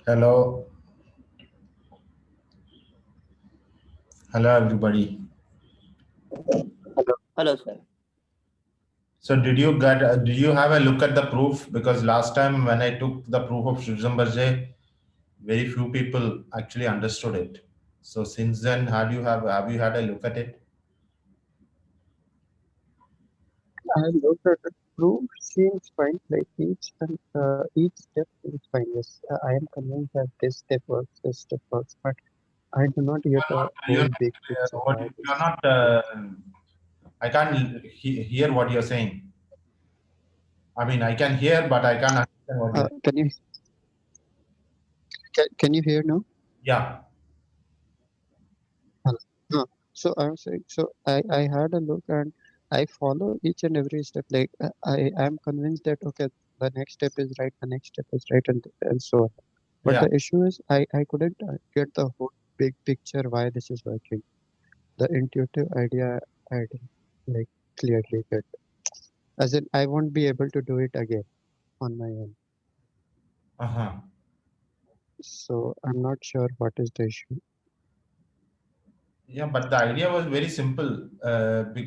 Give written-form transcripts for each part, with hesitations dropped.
Hello, hello everybody. Hello, sir. So did you have a look at the proof? Because last time when I took the proof of Schuzenberger, very few people actually understood it. So since then, have you had a look at it? I looked at the proof seems fine, like each step seems fine. Yes, I am convinced that this step works, but I do not get a You're whole not, big picture why you're this not. works. I can't hear what you're saying. I mean, I can hear, but I can't understand what you're. Can you hear now? Yeah. Hello. So I'm saying, I had a look and I follow each and every step. Like I am convinced that okay, the next step is right, the next step is right, and so on. But Yeah. the issue is I couldn't get the whole big picture why this is working. The intuitive idea I didn't like clearly get. As in, I won't be able to do it again on my own. Uh huh. So I'm not sure what is the issue. Yeah, but the idea was very simple.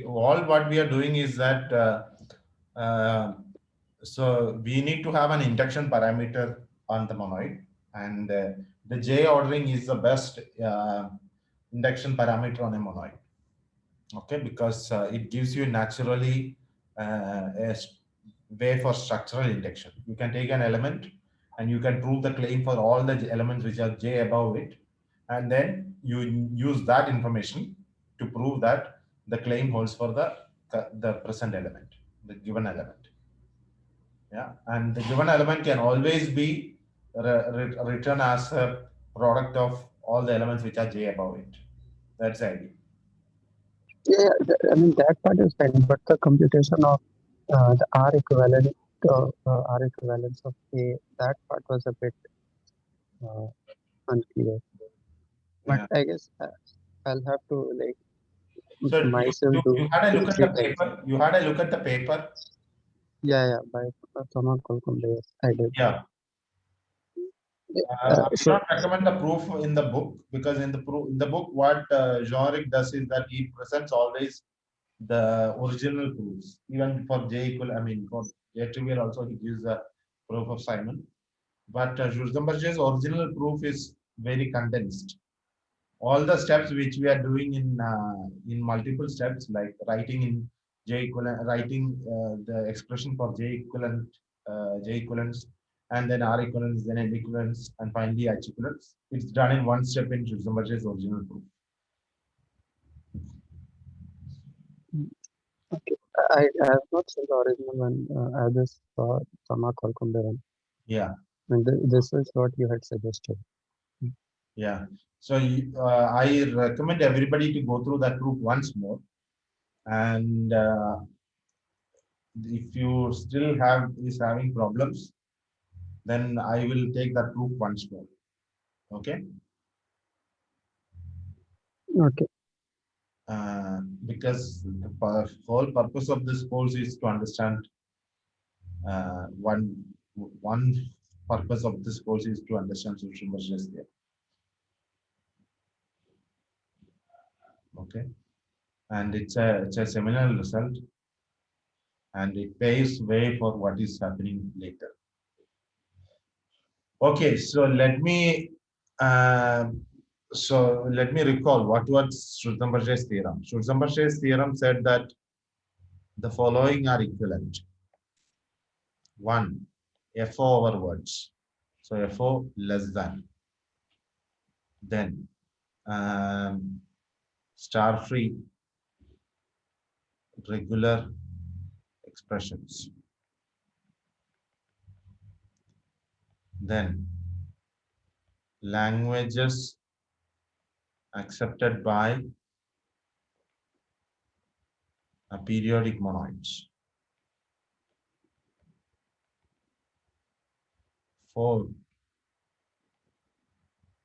All what we are doing is that uh, so we need to have an induction parameter on the monoid, and the J ordering is the best induction parameter on a monoid. Okay, because it gives you naturally way for structural induction. You can take an element and you can prove the claim for all the elements which are J above it, and then you use that information to prove that the claim holds for the present element, the given element. Yeah, and the given element can always be written as a product of all the elements which are J above it. That's the idea. I mean that part is fine, but the computation of the R equivalence of A, that part was a bit uh, unclear. But Yeah. I guess I'll have to like So myself you do had a two look at three the times. paper. You had a look at the paper. Yeah, by Thomas Kolkumde, yes, I did. Yeah. I will So not recommend the proof in the book because in the book, what Jean-Ric does is that he presents always the original proofs. Even for J equal, I mean for J trivial also he gives the proof of Simon. But Schurzenberger's original proof is very condensed. All the steps which we are doing in multiple steps, like writing in J equivalent, writing the expression for J equivalent, J equivalence, and then R equivalence, then N equivalence, and finally H equivalence. It's done in one step in Schurzenberger's original proof. mm, okay, I have not seen the original one. I just saw Thomas Kolkumde one. Yeah, And this is what you had suggested. Mm. yeah. So I recommend everybody to go through that proof once more, and if you still have is having problems, then I will take that proof once more. Okay. Okay. Because the whole purpose of this course is to understand one purpose of this course is to understand social measures there. Okay, and it's a seminal result, and it paves way for what is happening later. Okay, uh, let me recall what was Schulzenberger's theorem. Schulzenberger's theorem said that the following are equivalent. One, FO over words. So FO less than. Then star free regular expressions. Then languages accepted by periodic monoids. Four,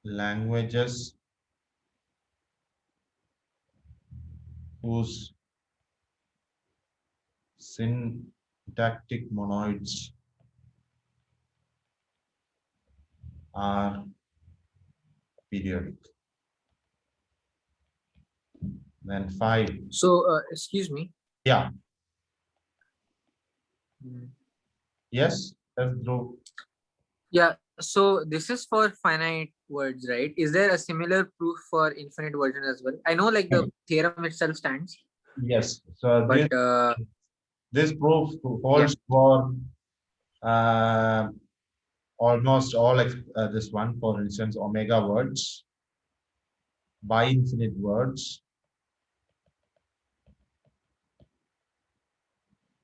languages whose syntactic monoids are periodic. Then 5. So, excuse me. Yeah. Hmm. Yes. Let's do. Yeah, so this is for finite words, right? Is there a similar proof for infinite version as well? I know like the theorem itself stands, Yes. So but this proof yeah. holds for uh, almost all this one. For instance, omega words, by infinite words.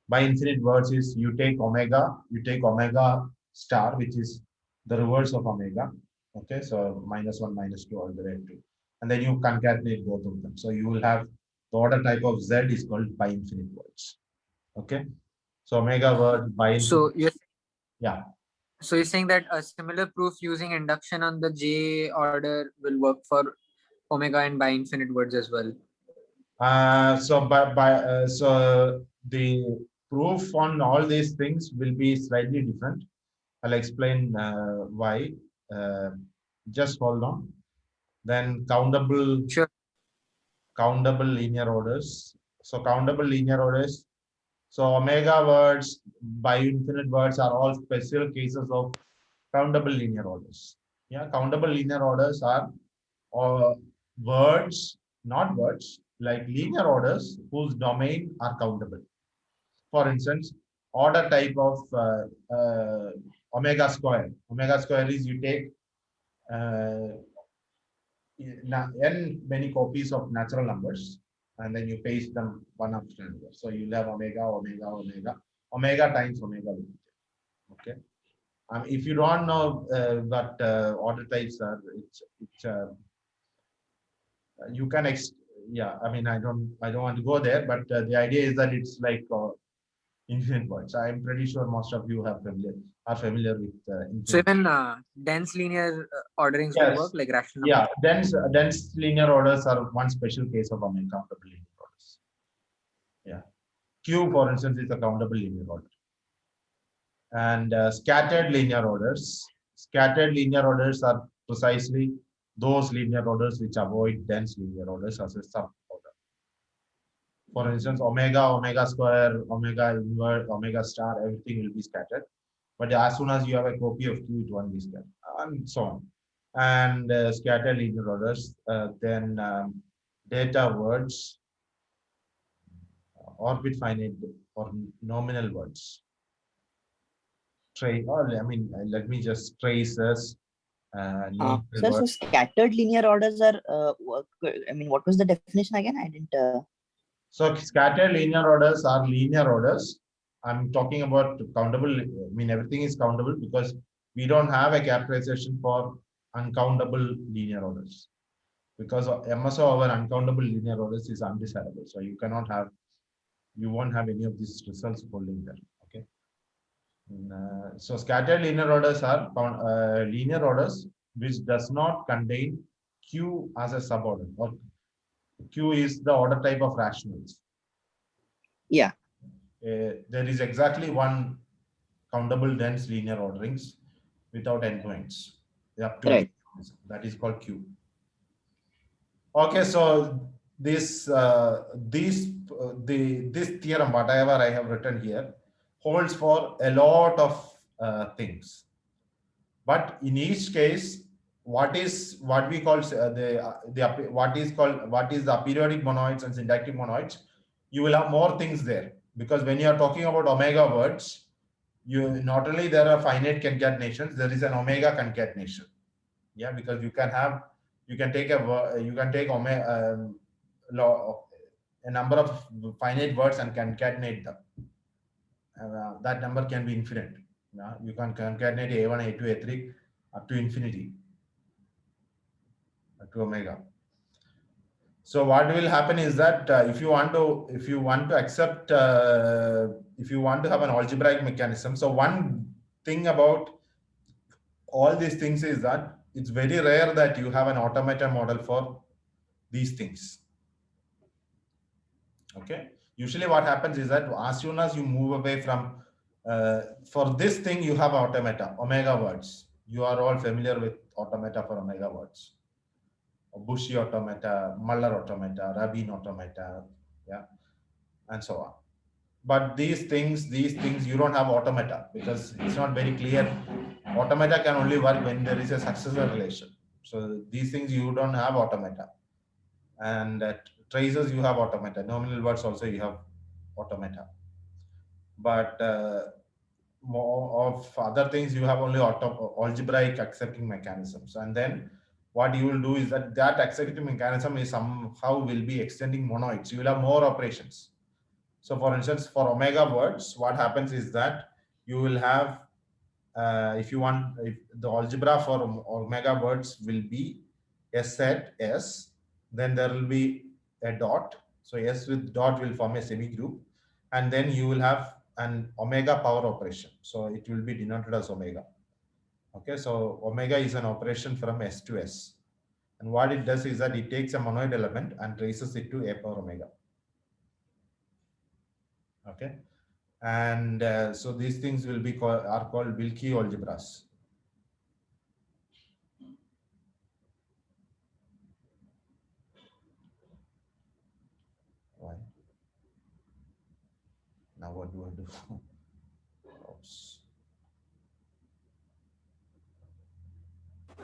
By infinite words is you take omega star, which is the reverse of omega. Okay, so -1, -2, all the way to, and then you concatenate both of them. So you will have the order type of Z is called by infinite words. Okay, so omega word by infinite. So you're Yeah. so you're saying that a similar proof using induction on the J order will work for omega and by infinite words as well. So the proof on all these things will be slightly different. I'll explain why. Uh, just hold on. Then Sure. countable linear orders. So countable linear orders. So omega words by infinite words are all special cases of countable linear orders. Yeah, countable linear orders are words, not words, like linear orders whose domain are countable. For instance, order type of omega square. Omega square is you take uh, n many copies of natural numbers and then you paste them one after another. So you'll have omega, omega, omega, omega times omega. Okay. If you don't know what order types are, it's you can yeah. I mean, I don't want to go there, but the idea is that it's like infinite words. I'm pretty sure most of you are familiar with So infinite. even dense linear orderings will work Yes. like rational Yeah. numbers. Dense linear orders are one special case of uncountable linear orders. Yeah. Q, for instance, is a countable linear order. And scattered linear orders. Scattered linear orders are precisely those linear orders which avoid dense linear orders as a sub order. For instance, omega, omega square, omega invert, omega star, everything will be scattered. But as soon as you have a copy of Q, it won't be scattered, and so on. And scattered linear orders, then data words, orbit finite or nominal words. Let me just trace as nominal Sir, words. so scattered linear orders are, I mean, what was the definition again? I didn't. So scattered linear orders are linear orders. I'm talking about countable. I mean, everything is countable because we don't have a characterization for uncountable linear orders. Because MSO over uncountable linear orders is undesirable. So you won't have any of these results holding there. Okay. So scattered linear orders are linear orders which does not contain Q as a suborder, or Q is the order type of rationals. Yeah. There is exactly one countable dense linear orderings without endpoints up to Right. that is called Q. Okay, so this theorem, whatever I have written here, holds for a lot of things. But in each case, what we call what is the aperiodic monoids and syntactic monoids, you will have more things there, because when you are talking about omega words, you not only there are finite concatenations, there is an omega concatenation. Yeah, because you can take omega a number of finite words and concatenate them. That number can be infinite. Yeah? You can concatenate a1, a2, a3 up to infinity, to omega. So what will happen is that if you want to accept if you want to have an algebraic mechanism, so one thing about all these things is that it's very rare that you have an automata model for these things. Okay, usually what happens is that as soon as you move away from for this thing, you have automata omega words. You are all familiar with automata for omega words. Bushi automata, Muller automata, Rabin automata, yeah, and so on. But these things, you don't have automata because it's not very clear. Automata can only work when there is a successor relation. So these things you don't have automata. And traces you have automata. Nominal words also you have automata. But more of other things you have only algebraic accepting mechanisms. And then what you will do is that accepting mechanism is somehow will be extending monoids. You will have more operations. So for instance, for omega words, what happens is that you will have, if you want, if the algebra for omega words will be S set S, then there will be a dot. So S with dot will form a semigroup, and then you will have an omega power operation. So it will be denoted as omega. Okay, so omega is an operation from S to S. And what it does is that it takes a monoid element and traces it to A power omega. Okay, and so these things will be are called Wilkie algebras. Why? Now what do I do? Oops.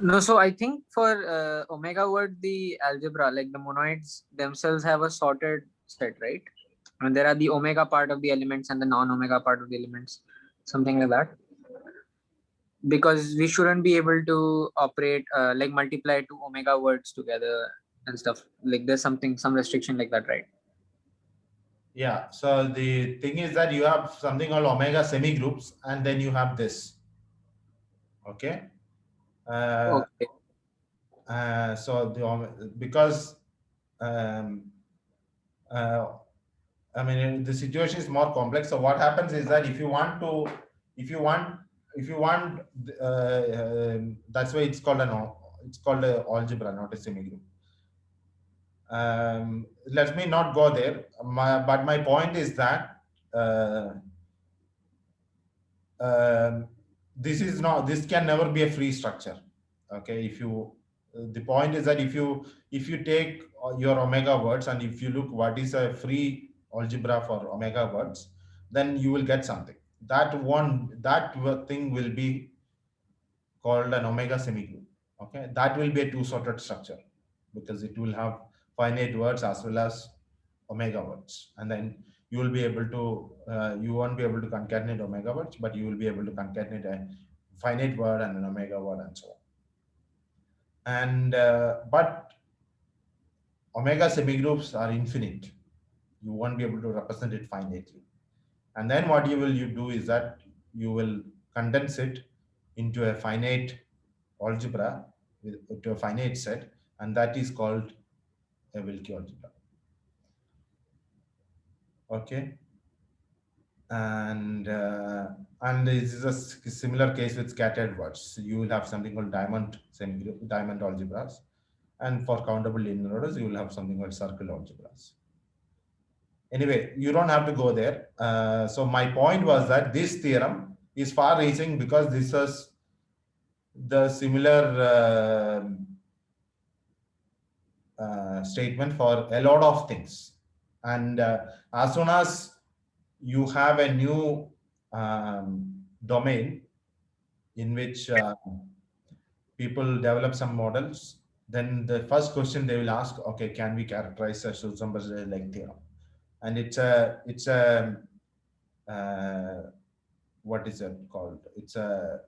No, so I think for omega word, the algebra, like the monoids themselves have a sorted set, right? And there are the omega part of the elements and the non-omega part of the elements, something like that. Because we shouldn't be able to operate like multiply two omega words together and stuff. Like there's some restriction like that, right? Yeah, so the thing is that you have something called omega semigroups, and then you have this. Okay. Okay. So because um, uh, I mean the situation is more complex. So what happens is that if you want, that's why it's called it's called an algebra, not a semigroup. Let me not go there. But my point is that this can never be a free structure. Okay, if you the point is that if you take your omega words and if you look what is a free algebra for omega words, then you will get something. That thing will be called an omega semigroup. Okay, that will be a two-sorted structure because it will have finite words as well as omega words, and then you will be able to you won't be able to concatenate omega words, but you will be able to concatenate a finite word and an omega word and so on. And but omega semigroups are infinite. You won't be able to represent it finitely. And then what you do is that you will condense it into a finite algebra to a finite set, and that is called a Wilkie algebra. Okay, and this is a similar case with scattered words. So you will have something called diamond algebras, and for countable linear orders, you will have something called circle algebras. Anyway, you don't have to go there. So my point was that this theorem is far-reaching because this is the similar statement for a lot of things. And as soon as you have a new domain in which people develop some models, then the first question they will ask, okay, can we characterize a Schulze-like theorem? And it's a what is it called? It's a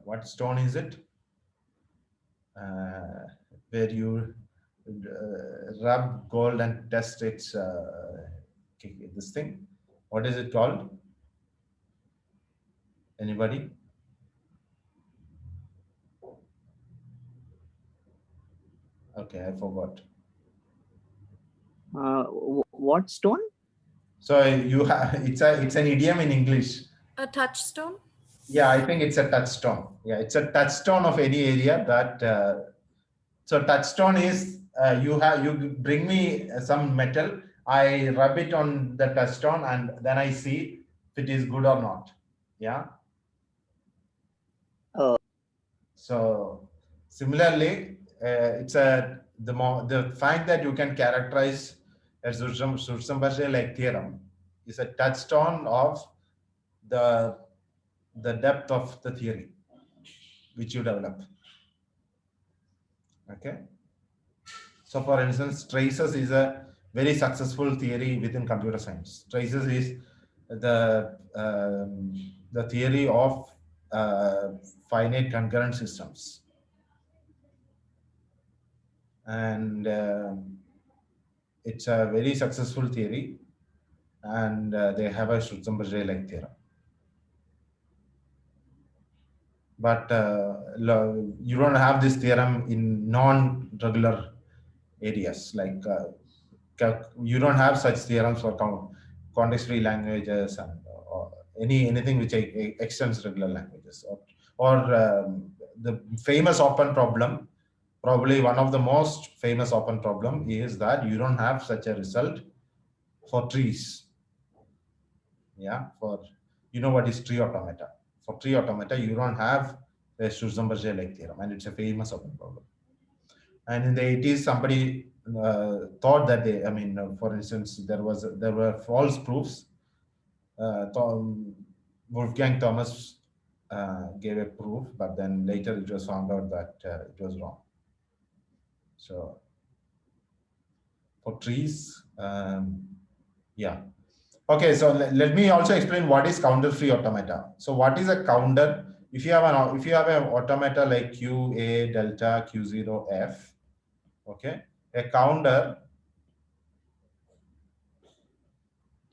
what stone is it? Where you rub gold and test its this thing. What is it called? Anybody? Okay, I forgot. What stone? So you have it's an idiom in English. A touchstone? Yeah, I think it's a touchstone. Yeah, it's a touchstone of any area that. So touchstone is you bring me some metal, I rub it on the touchstone, and then I see if it is good or not. Yeah. So similarly, it's the fact that you can characterize a Sursambarje-like theorem is a touchstone of the depth of the theory which you develop. Okay. So, for instance, traces is a very successful theory within computer science. Traces is the theory of finite concurrent systems, and it's a very successful theory, and they have a Schutzenberger-like theorem. But you don't have this theorem in non-regular areas like you don't have such theorems for context-free languages and anything which extends regular languages, or the famous open problem. Probably one of the most famous open problem is that you don't have such a result for trees. Yeah, for what is tree automata? For tree automata, you don't have a Schutzenberger-like theorem, and it's a famous open problem. And in the 80s, somebody thought that for instance, there were false proofs. Wolfgang Thomas gave a proof, but then later it was found out that it was wrong. So for trees, yeah. Okay, so let me also explain what is counter-free automata. So what is a counter? If you have an automata like Q A delta Q0 F, okay, a counter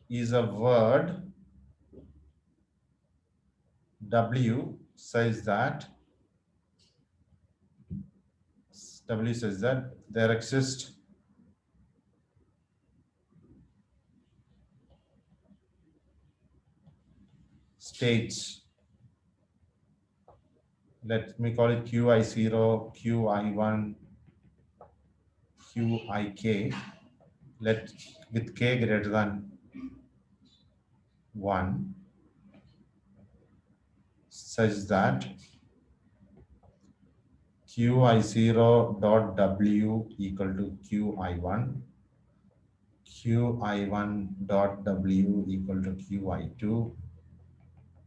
is a word W says that there exist states. Let me call it Qi0, Qi1, Qik. With k greater than 1, such that Qi0 dot W equal to Qi1, Qi1 dot W equal to Qi2,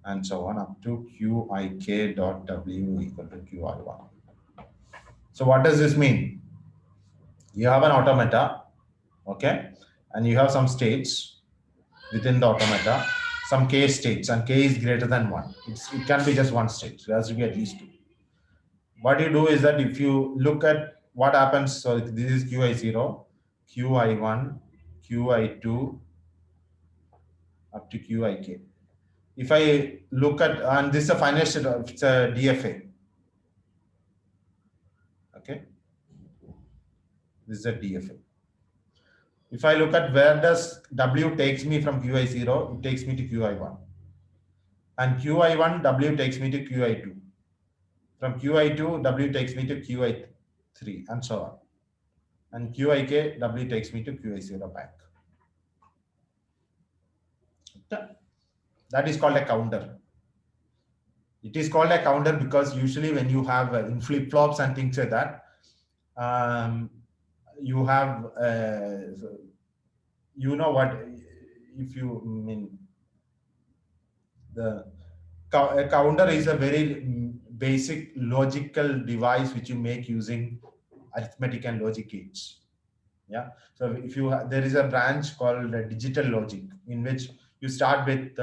and so on up to Qik dot W equal to Qi1. So what does this mean? You have an automata, okay, and you have some states within the automata, some k states, and k is greater than 1. It can be just one state. So it has to be at least 2. What you do is that if you look at what happens, so this is Qi0, Qi1, Qi2 up to Qik. If I look at, and this is a finite state, it's a DFA. Okay, this is a DFA. If I look at where does W takes me from Qi0, it takes me to Qi1. And Qi1, W takes me to Qi2. From Qi2, W takes me to Qi3, and so on. And Qik, W takes me to Qi0 back. That is called a counter. It is called a counter because usually when you have in flip-flops and things like that, you have, what, if you mean, a counter is a very basic logical device which you make using arithmetic and logic gates. Yeah. So if there is a branch called digital logic in which you start with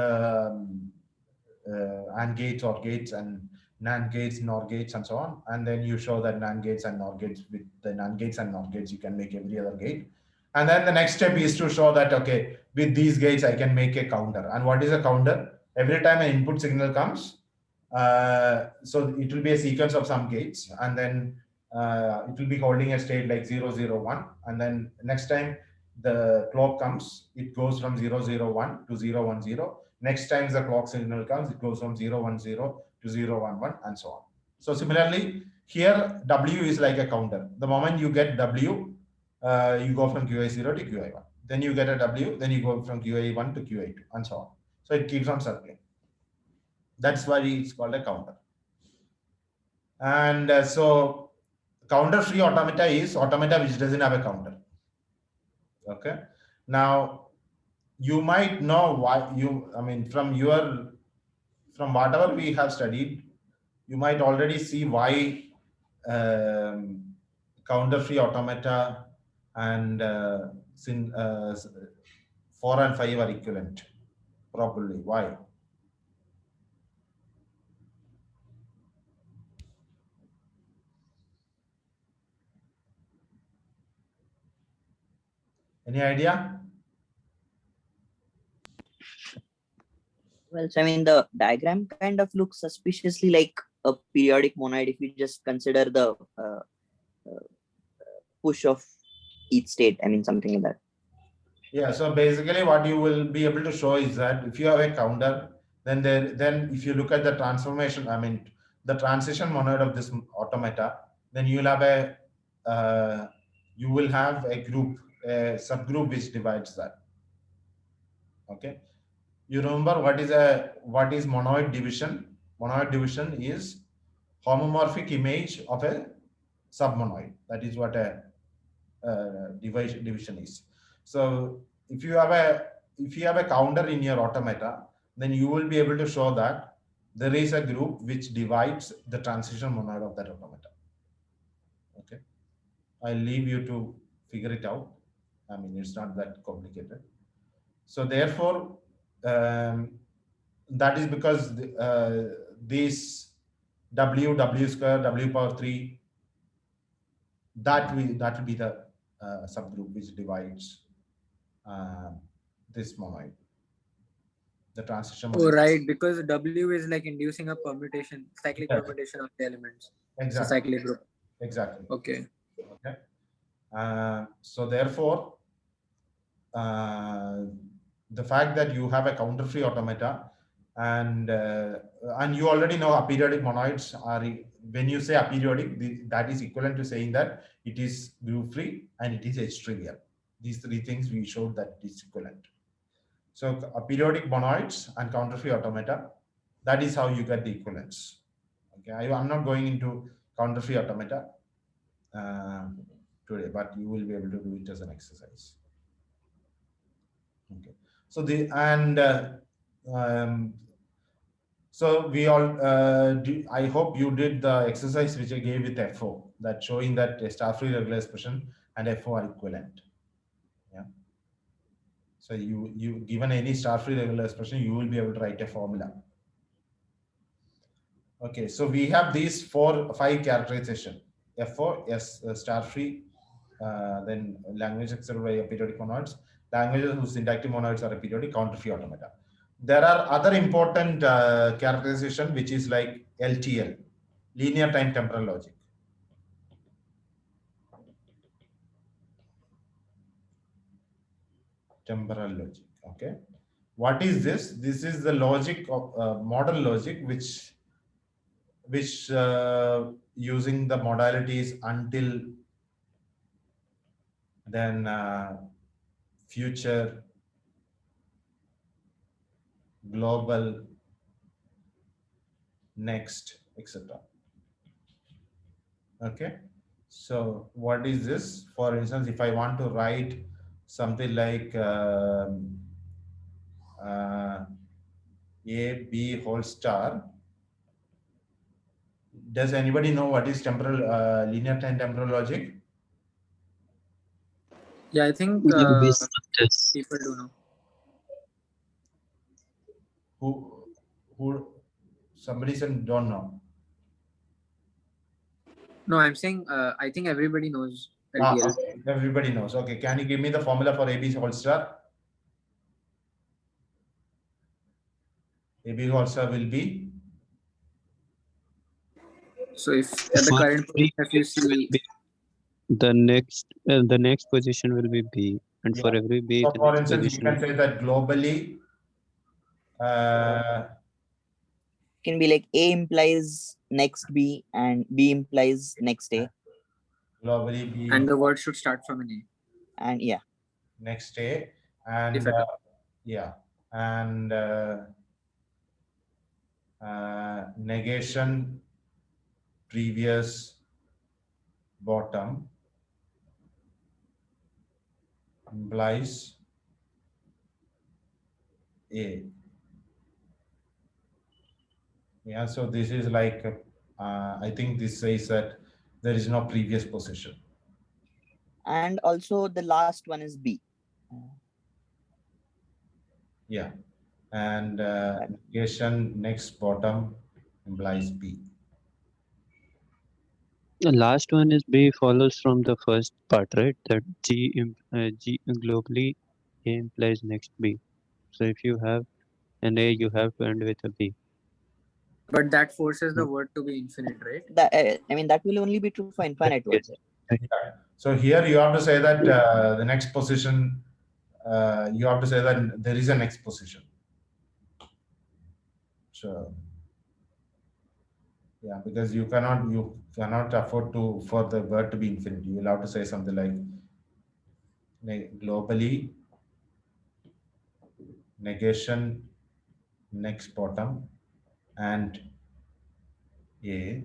AND gates, OR gates, and NAND gates, NOR gates, and so on. And then you show that NAND gates and NOR gates, with the NAND gates and NOR gates, you can make every other gate. And then the next step is to show that, okay, with these gates, I can make a counter. And what is a counter? Every time an input signal comes, so it will be a sequence of some gates, and then it will be holding a state like 0, 0, 1. And then next time the clock comes, it goes from 0, 0, 1 to 0, 1, 0. Next time the clock signal comes, it goes from 0, 1, 0 to 0, 1, 1, and so on. So similarly, here W is like a counter. The moment you get W, you go from Qi0 to Qi1. Then you get a W, then you go from Qi1 to Qi2, and so on. So it keeps on circling. That's why it's called a counter. And so counter-free automata is automata which doesn't have a counter. Okay. Now you might know why from whatever we have studied, you might already see why counter-free automata and 4 and 5 are equivalent. Probably. Why? Any idea? Well, so I mean, the diagram kind of looks suspiciously like a periodic monoid if you just consider the push of each state. I mean, something like that. Yeah. So basically, what you will be able to show is that if you have a counter, then if you look at the transformation, the transition monoid of this automata, then you will have a group, a subgroup which divides that. Okay. You remember what is monoid division? Monoid division is homomorphic image of a submonoid. That is what a division is. So if you have a counter in your automata, then you will be able to show that there is a group which divides the transition monoid of that automata. Okay, I'll leave you to figure it out. It's not that complicated. So therefore, that is because this w square, w power 3, that will be the subgroup which divides this monoid, the transition Oh, monoid. right, because W is like inducing a permutation, cyclic Yes. permutation of the elements. It's a Exactly. cyclic group. Exactly. Okay. Okay. So therefore, the fact that you have a counter-free automata, and you already know aperiodic monoids are, when you say aperiodic, that is equivalent to saying that it is group-free and it is H-trivial. These three things we showed that it is equivalent. So aperiodic monoids and counter-free automata, that is how you get the equivalence. Okay, I'm not going into counter-free automata today, but you will be able to do it as an exercise. Okay, so so we all I hope you did the exercise which I gave with FO, that showing that a star-free regular expression and FO are equivalent. Yeah. So you given any star-free regular expression, you will be able to write a formula. Okay, so we have these 5 characterization: FO, S, star-free, then language expressed by aperiodic monoids, languages whose syntactic monoids are aperiodic, counter-free automata. There are other important characterization which is like LTL, linear time temporal logic. Temporal logic. Okay, what is this? This is the logic of model logic which using the modalities until, then future, global, next, etc. Okay, so what is this? For instance, if I want to write something like a b whole star, does anybody know what is temporal linear time temporal logic? Yeah, I think people do know. Who somebody said don't know. No, I'm saying I think everybody knows LTL. Okay. Everybody knows. Okay, can you give me the formula for AB whole star? AB whole star will be, So if at the current if you see the next position will be B, and for every B, so the for next instance, you position can say that globally Can be like A implies next B and B implies next A. Globally B. And the word should start from an A. And yeah. Next A. And yeah. And negation previous bottom implies A. Yeah, so this is like, I think this says that there is no previous position. And also the last one is B. Yeah, and That- negation next bottom implies B. The last one is B follows from the first part, right? That G globally A implies next B. So if you have an A, you have to end with a B. But that forces the word to be infinite, right? That I mean, that will only be true for infinite Yes. words. Yeah. So here you have to say that the next position, you have to say that there is a next position. So yeah, because you cannot afford to for the word to be infinite. You will have to say something like globally negation next bottom and A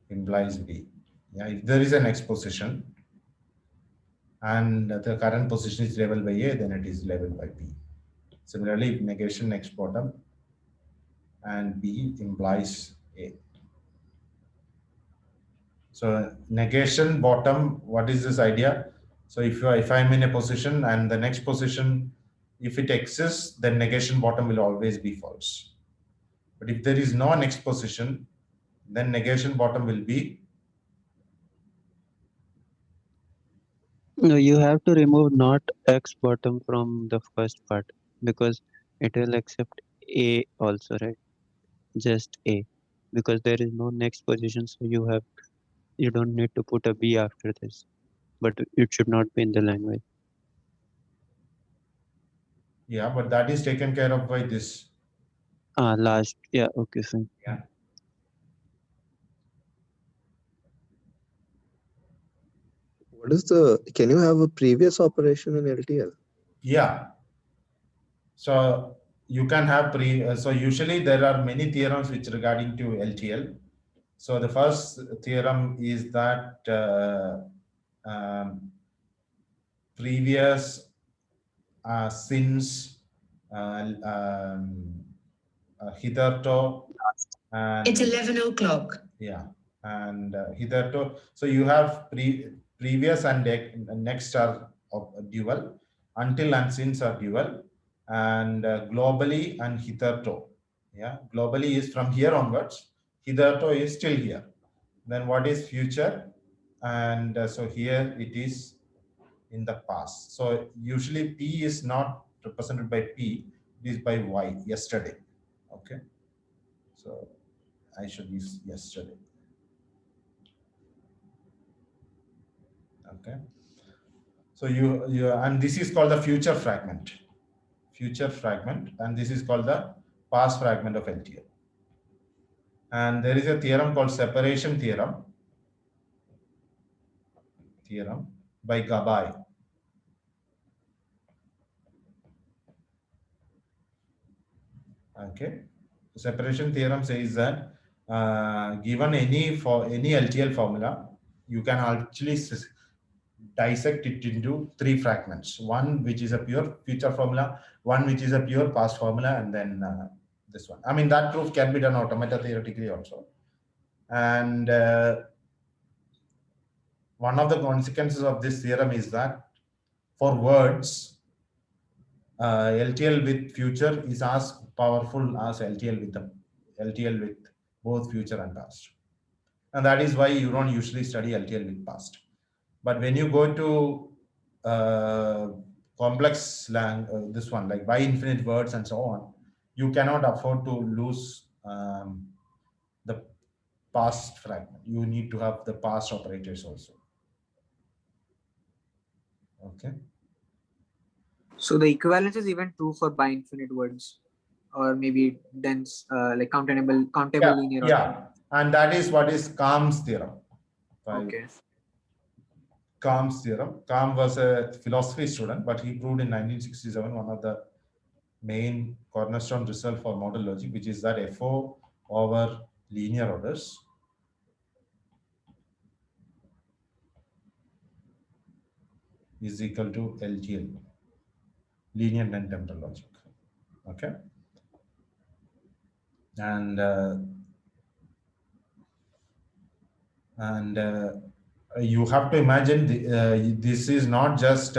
implies B. Yeah, if there is a next position and the current position is labeled by A, then it is labeled by B. Similarly, if negation next bottom and B implies A. So negation bottom, what is this idea? So if I'm in a position and the next position, if it exists, then negation bottom will always be false. But if there is no next position, then negation bottom will be. No, you have to remove not X bottom from the first part because it will accept A also, right? Just A. Because there is no next position, so you don't need to put a B after this. But it should not be in the language. Yeah, but that is taken care of by this. Last, yeah, okay, fine. Yeah. What is the? Can you have a previous operation in LTL? Yeah. So you can have so usually there are many theorems which regarding to LTL. So the first theorem is that previous since hitherto and It's 11 o'clock. yeah, and hitherto. So you have previous and next are of dual, until and since are dual, and globally and hitherto. Yeah, globally is from here onwards. Hitherto is still here. Then what is future? And so here it is in the past. So usually P is not represented by P, it is by Y, yesterday. Okay. So I should use yesterday. Okay. So you and this is called the future fragment. Future fragment, and this is called the past fragment of LTL. And there is a theorem called separation theorem by Gabay. Okay. Separation theorem says that given any LTL formula, you can actually dissect it into three fragments. One which is a pure future formula, one which is a pure past formula, and then this one. I mean, that proof can be done automata theoretically also. And one of the consequences of this theorem is that for words, LTL with future is as powerful as LTL with both future and past. And that is why you don't usually study LTL with past. But when you go to complex this one, like by infinite words and so on, you cannot afford to lose the past fragment. You need to have the past operators also. Okay. So the equivalence is even true for bi-infinite words, or maybe dense, like countable linear. Yeah, and that is what is Kahn's theorem. Okay. Kahn's theorem. Kahn was a philosophy student, but he proved in 1967 one of the main cornerstone result for model logic, which is that FO over linear orders is equal to LTL, linear non-temporal logic. Okay, and you have to imagine this is not just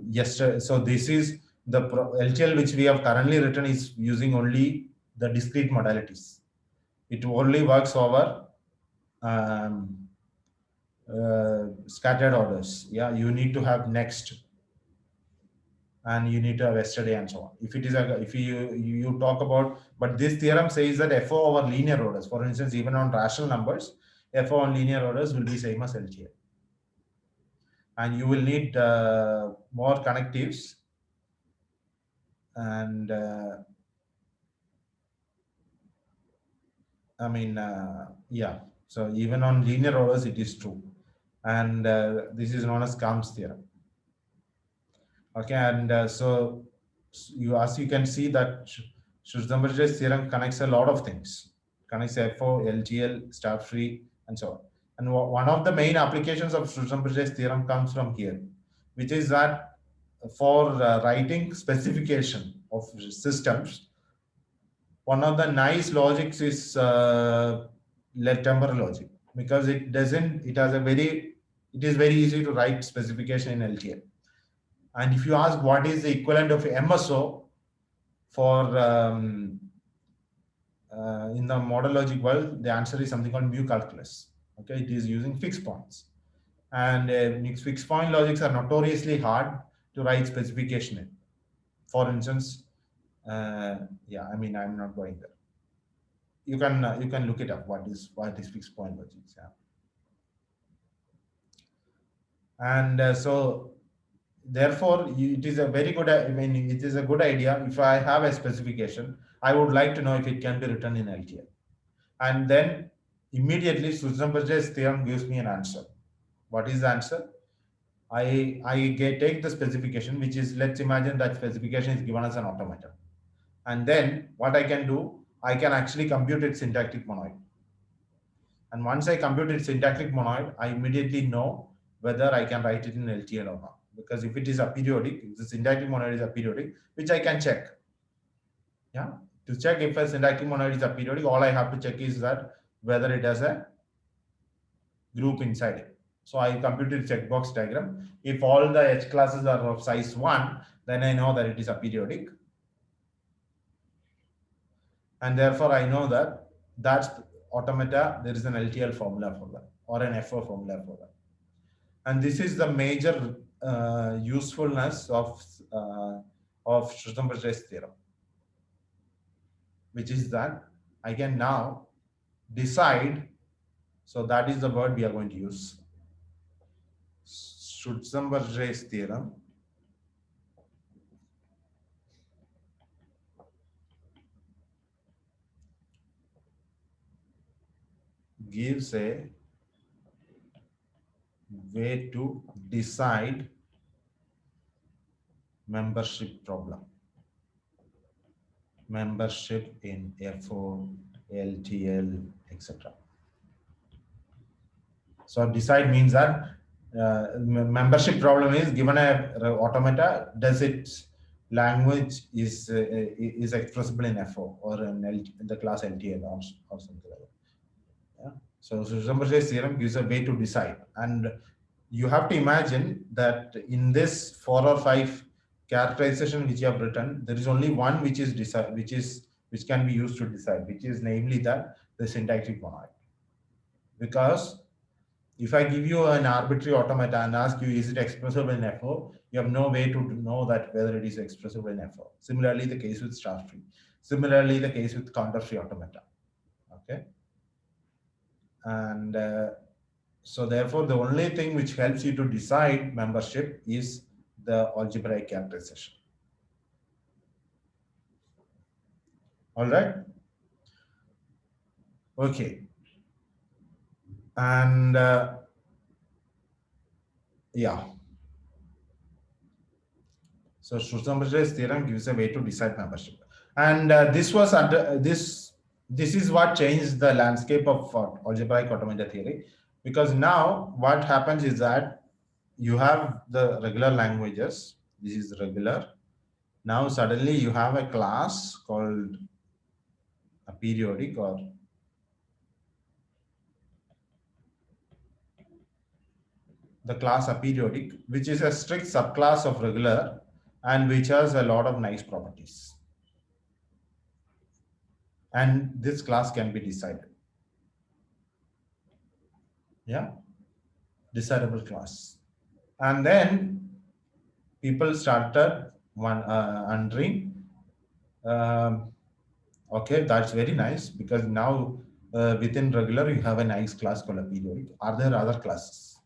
yesterday. So this is the LTL which we have currently written is using only the discrete modalities. It only works over um, scattered orders. Yeah, you need to have next, and you need to have yesterday, and so on. If it is if you talk about, but this theorem says that FO over linear orders, for instance, even on rational numbers, FO on linear orders will be same as LTL, and you will need more connectives, and I mean, yeah. So even on linear orders, it is true, and this is known as Kamp's theorem. Okay, and so you, as you can see, that Schusterberger's theorem connects a lot of things, connects FO, LTL, star free, and so on. And one of the main applications of Schusterberger's theorem comes from here, which is that for writing specification of systems, one of the nice logics is temporal logic, because it doesn't, it has a very, it is very easy to write specification in LTL. And if you ask what is the equivalent of MSO for in the model logic world, the answer is something called mu calculus. Okay, it is using fixed points, and fixed point logics are notoriously hard to write specification in. For instance, yeah, I mean, I'm not going there. You can look it up. What is fixed point logics? Yeah, and so therefore it is a very good, I mean, it is a good idea. If I have a specification, I would like to know if it can be written in LTL, and then immediately Schusterberger's theorem gives me an answer. What is the answer? Take the specification, which is, let's imagine that specification is given as an automata, and then what I can do, I can actually compute its syntactic monoid. And once I compute its syntactic monoid, I immediately know whether I can write it in LTL or not. Because if it is aperiodic, if the syntactic monoid is aperiodic, which I can check. Yeah, to check if a syntactic monoid is aperiodic, all I have to check is that whether it has a group inside it. So I computed checkbox diagram. If all the H classes are of size 1, then I know that it is aperiodic. And therefore I know that that's automata, there is an LTL formula for that, or an FO formula for that. And this is the major usefulness of Schusterberger's theorem, which is that I can now decide. So that is the word we are going to use. Schusterberger's theorem gives a way to decide membership problem. Membership in FO, LTL, etc. So decide means that membership problem is given a automata, does its language is expressible in FO or in the class LTL or something like that. Yeah. So Schusterberger's theorem gives a way to decide, and you have to imagine that in this 4 or 5 characterization which you have written, there is only one which is which can be used to decide, which is namely that the syntactic monoid. Because if I give you an arbitrary automata and ask you, is it expressible in FO? You have no way to know that whether it is expressible in FO. Similarly, the case with star free. Similarly, the case with counter free automata. Okay. And so therefore, the only thing which helps you to decide membership is the algebraic characterization. All right. Okay. And yeah. So Schusterberger's theorem gives a way to decide membership, and this was under this is what changed the landscape of algebraic automata theory, because now what happens is that you have the regular languages. This is regular. Now suddenly you have a class called a periodic, or the class aperiodic, which is a strict subclass of regular and which has a lot of nice properties. And this class can be decided. Yeah, decidable class. And then people started wondering, okay, that's very nice, because now within regular you have a nice class called a periodic. Are there other classes?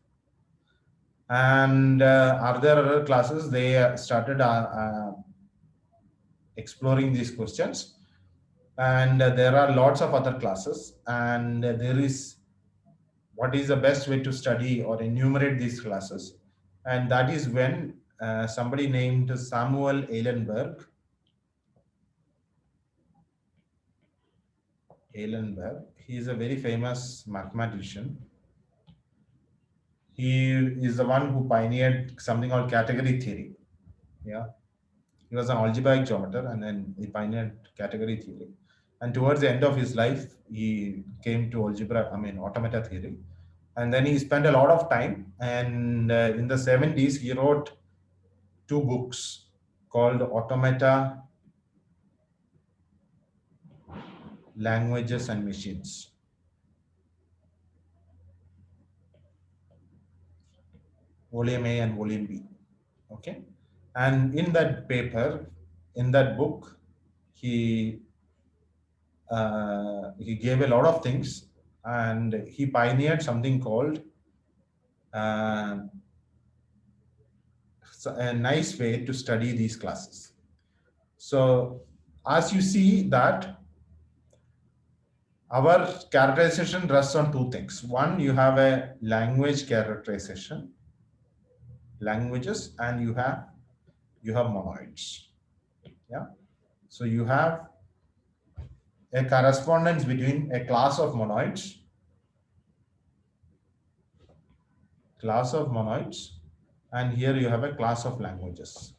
And are there other classes? They started exploring these questions, and there are lots of other classes, and there is what is the best way to study or enumerate these classes. And that is when somebody named Samuel Eilenberg, he is a very famous mathematician. He is the one who pioneered something called category theory. Yeah, he was an algebraic geometer, and then he pioneered category theory. And towards the end of his life, he came to automata theory. And then he spent a lot of time. And in the 70s, he wrote 2 books called Automata, Languages and Machines. Volume A and Volume B. Okay. And in that paper, in that book, he gave a lot of things, and he pioneered something called a nice way to study these classes. So as you see that our characterization rests on 2 things. One, you have a language characterization, languages, and you have monoids. Yeah. So you have a correspondence between a class of monoids, and here you have a class of languages.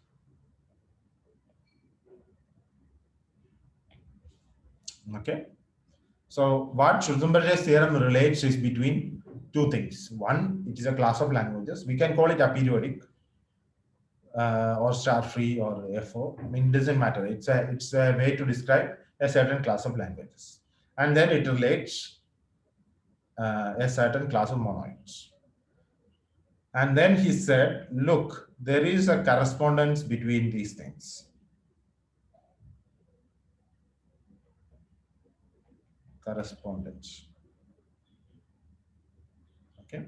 Okay. So what Schrödinger's theorem relates is between 2 things. One, it is a class of languages. We can call it aperiodic, or star free, or FO. I mean, it doesn't matter. It's a way to describe a certain class of languages. And then it relates a certain class of monoids. And then he said, look, there is a correspondence between these things. Correspondence. Okay.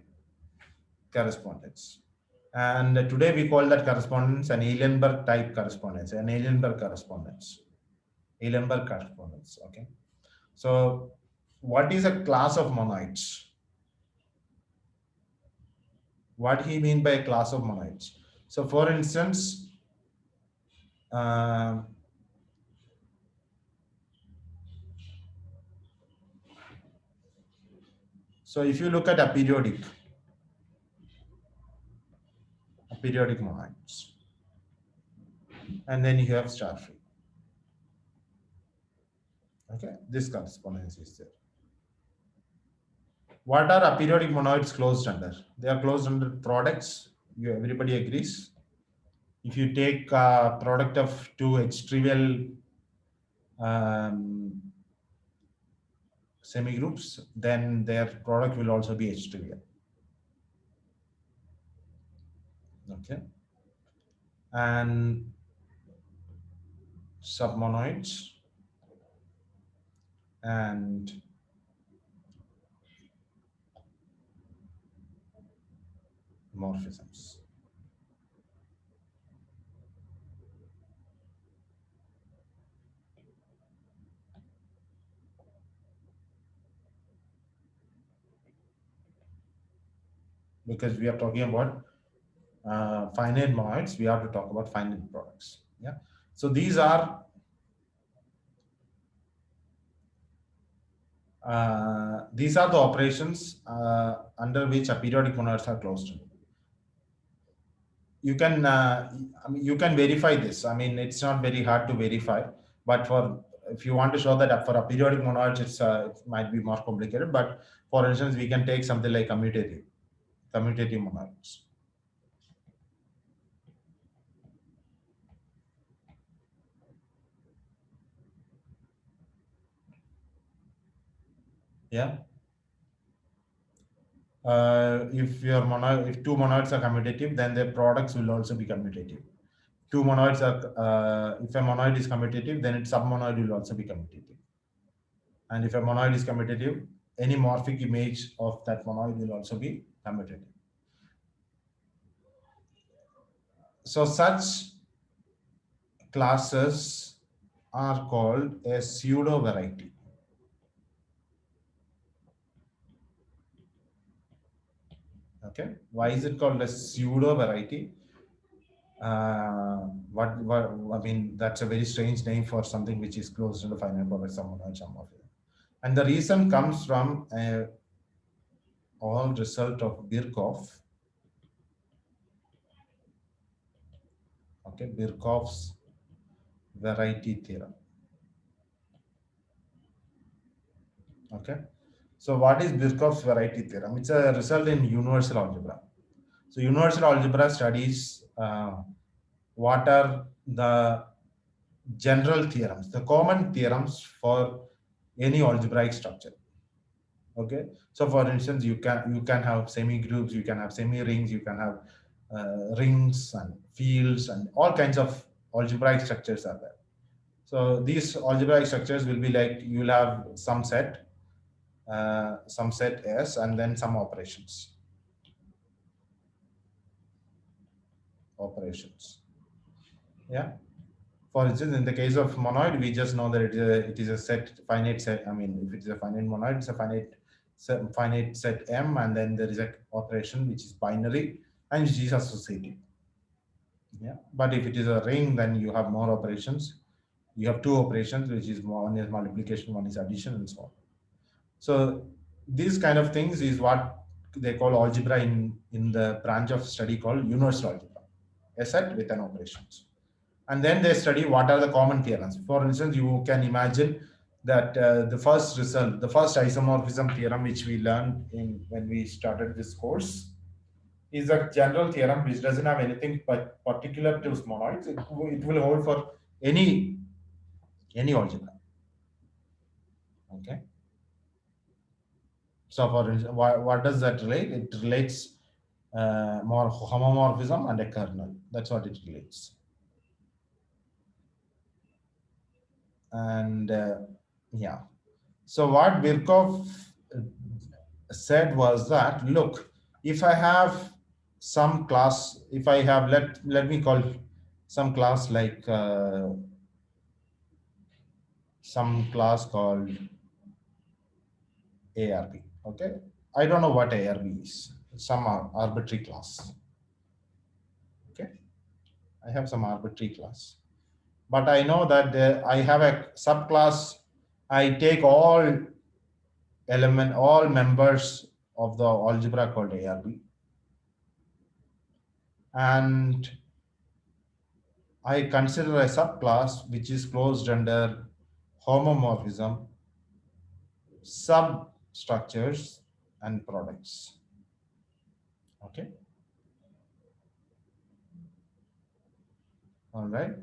Correspondence. And today we call that correspondence an Eilenberg type correspondence, an Eilenberg correspondence. Eilenberg correspondence. Okay. So what is a class of monoids? What he mean by a class of monoids? So for instance, so if you look at aperiodic monoids, and then you have star free. Okay, this correspondence is there. What are aperiodic monoids closed under? They are closed under products. Everybody agrees. If you take a product of 2 H-trivial semigroups, then their product will also be H-trivial. Okay. And submonoids and morphisms. Because we are talking about finite monoids, we have to talk about finite products. Yeah. So these are the operations under which aperiodic monoids are closed. you can I mean, you can verify this. I mean, it's not very hard to verify, but for if you want to show that for a periodic monoids, it might be more complicated. But for instance, we can take something like commutative monoids. Yeah. If two monoids are commutative, then their products will also be commutative. Two monoids are if a monoid is commutative, then its submonoid will also be commutative. And if a monoid is commutative, any morphic image of that monoid will also be commutative. So such classes are called a pseudo variety. Okay, why is it called a pseudo variety? What I mean, that's a very strange name for something which is close to the finite product sum of it. And the reason comes from a all result of Birkhoff. Okay, Birkhoff's variety theorem. Okay, so what is Birkhoff's variety theorem? It's a result in universal algebra. So universal algebra studies what are the general theorems, the common theorems for any algebraic structure. Okay, so for instance, you can have semi groups, you can have semi rings, you can have rings and fields, and all kinds of algebraic structures are there. So these algebraic structures will be like, you'll have some set S, and then some operations. Yeah. For instance, in the case of monoid, we just know that it is a set, finite set. I mean, if it is a finite monoid, it's a finite set M, and then there is an operation which is binary and which is associative. Yeah. But if it is a ring, then you have more operations. You have two operations, which is one is multiplication, one is addition, and so on. So these kind of things is what they call algebra in the branch of study called universal algebra, a set with an operations. And then they study what are the common theorems. For instance, you can imagine that the first isomorphism theorem which we learned when we started this course is a general theorem which doesn't have anything but particular to monoids. It will hold for any algebra. Okay. So for instance, what does that relate? It relates more homomorphism and a kernel. That's what it relates. And yeah. So what Birkhoff said was that, look, if I have some class, if I have, let me call some class like some class called ARB. Okay, I don't know what ARB is. Some arbitrary class. Okay, I have some arbitrary class, but I know that I have a subclass. I take all members of the algebra called ARB, and I consider a subclass which is closed under homomorphism, substructures, and products. Okay. All right.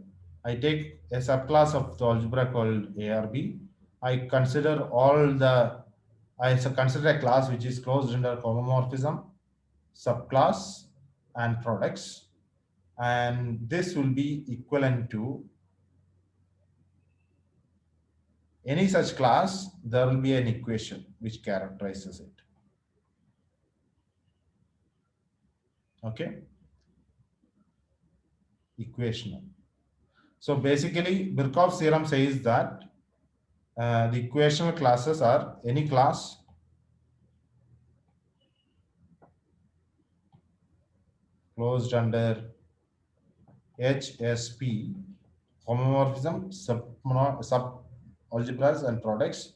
I take a subclass of the algebra called ARB. I consider consider a class which is closed under homomorphism, subclass, and products. And this will be equivalent to any such class. There will be an equation which characterizes it. Okay. Equational. So basically, Birkhoff's theorem says that the equational classes are any class closed under HSP, homomorphism, sub algebras, and products,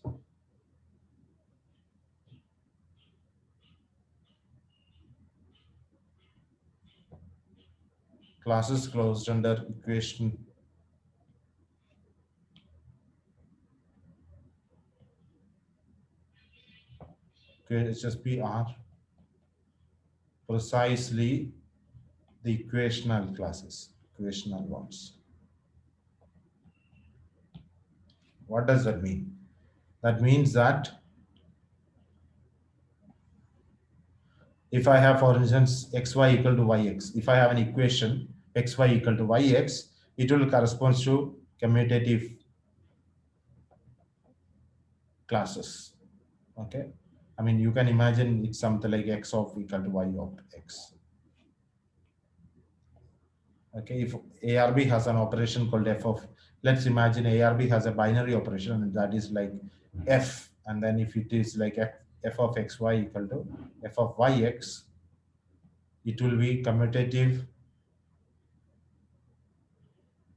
classes closed under equation. HSP are precisely the equational classes, equational ones. What does that mean? That means that if I have, for instance, xy equal to yx, if I have an equation xy equal to yx, it will correspond to commutative classes. Okay, I mean, you can imagine it's something like x of equal to y of x. Okay, if ARB has an operation called f of, let's imagine ARB has a binary operation, and that is like f, and then if it is like f of xy equal to f of yx, it will be commutative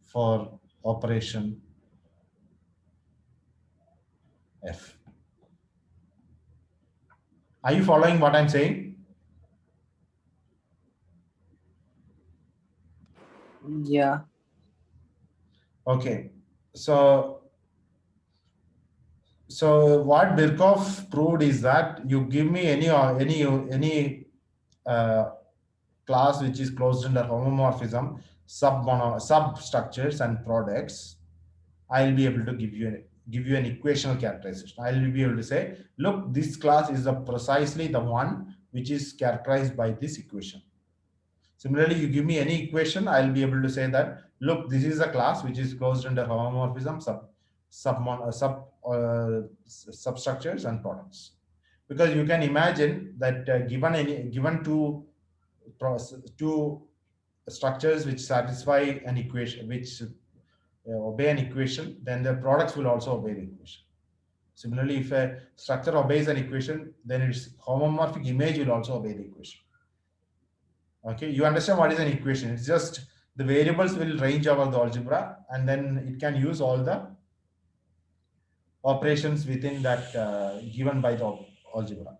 for operation f. Are you following what I'm saying? Yeah. Okay, so what Birkhoff proved is that you give me any class which is closed under homomorphism, substructures and products, I'll be able to give you an equational characterization. I'll be able to say, look, this class is precisely the one which is characterized by this equation. Similarly, you give me any equation, I'll be able to say that, look, this is a class which is closed under homomorphism, substructures and products. Because you can imagine that given two structures which satisfy an equation, which obey an equation, then the products will also obey the equation. Similarly, if a structure obeys an equation, then its homomorphic image will also obey the equation. Okay, you understand what is an equation? It's just the variables will range over the algebra, and then it can use all the operations within that given by the algebra.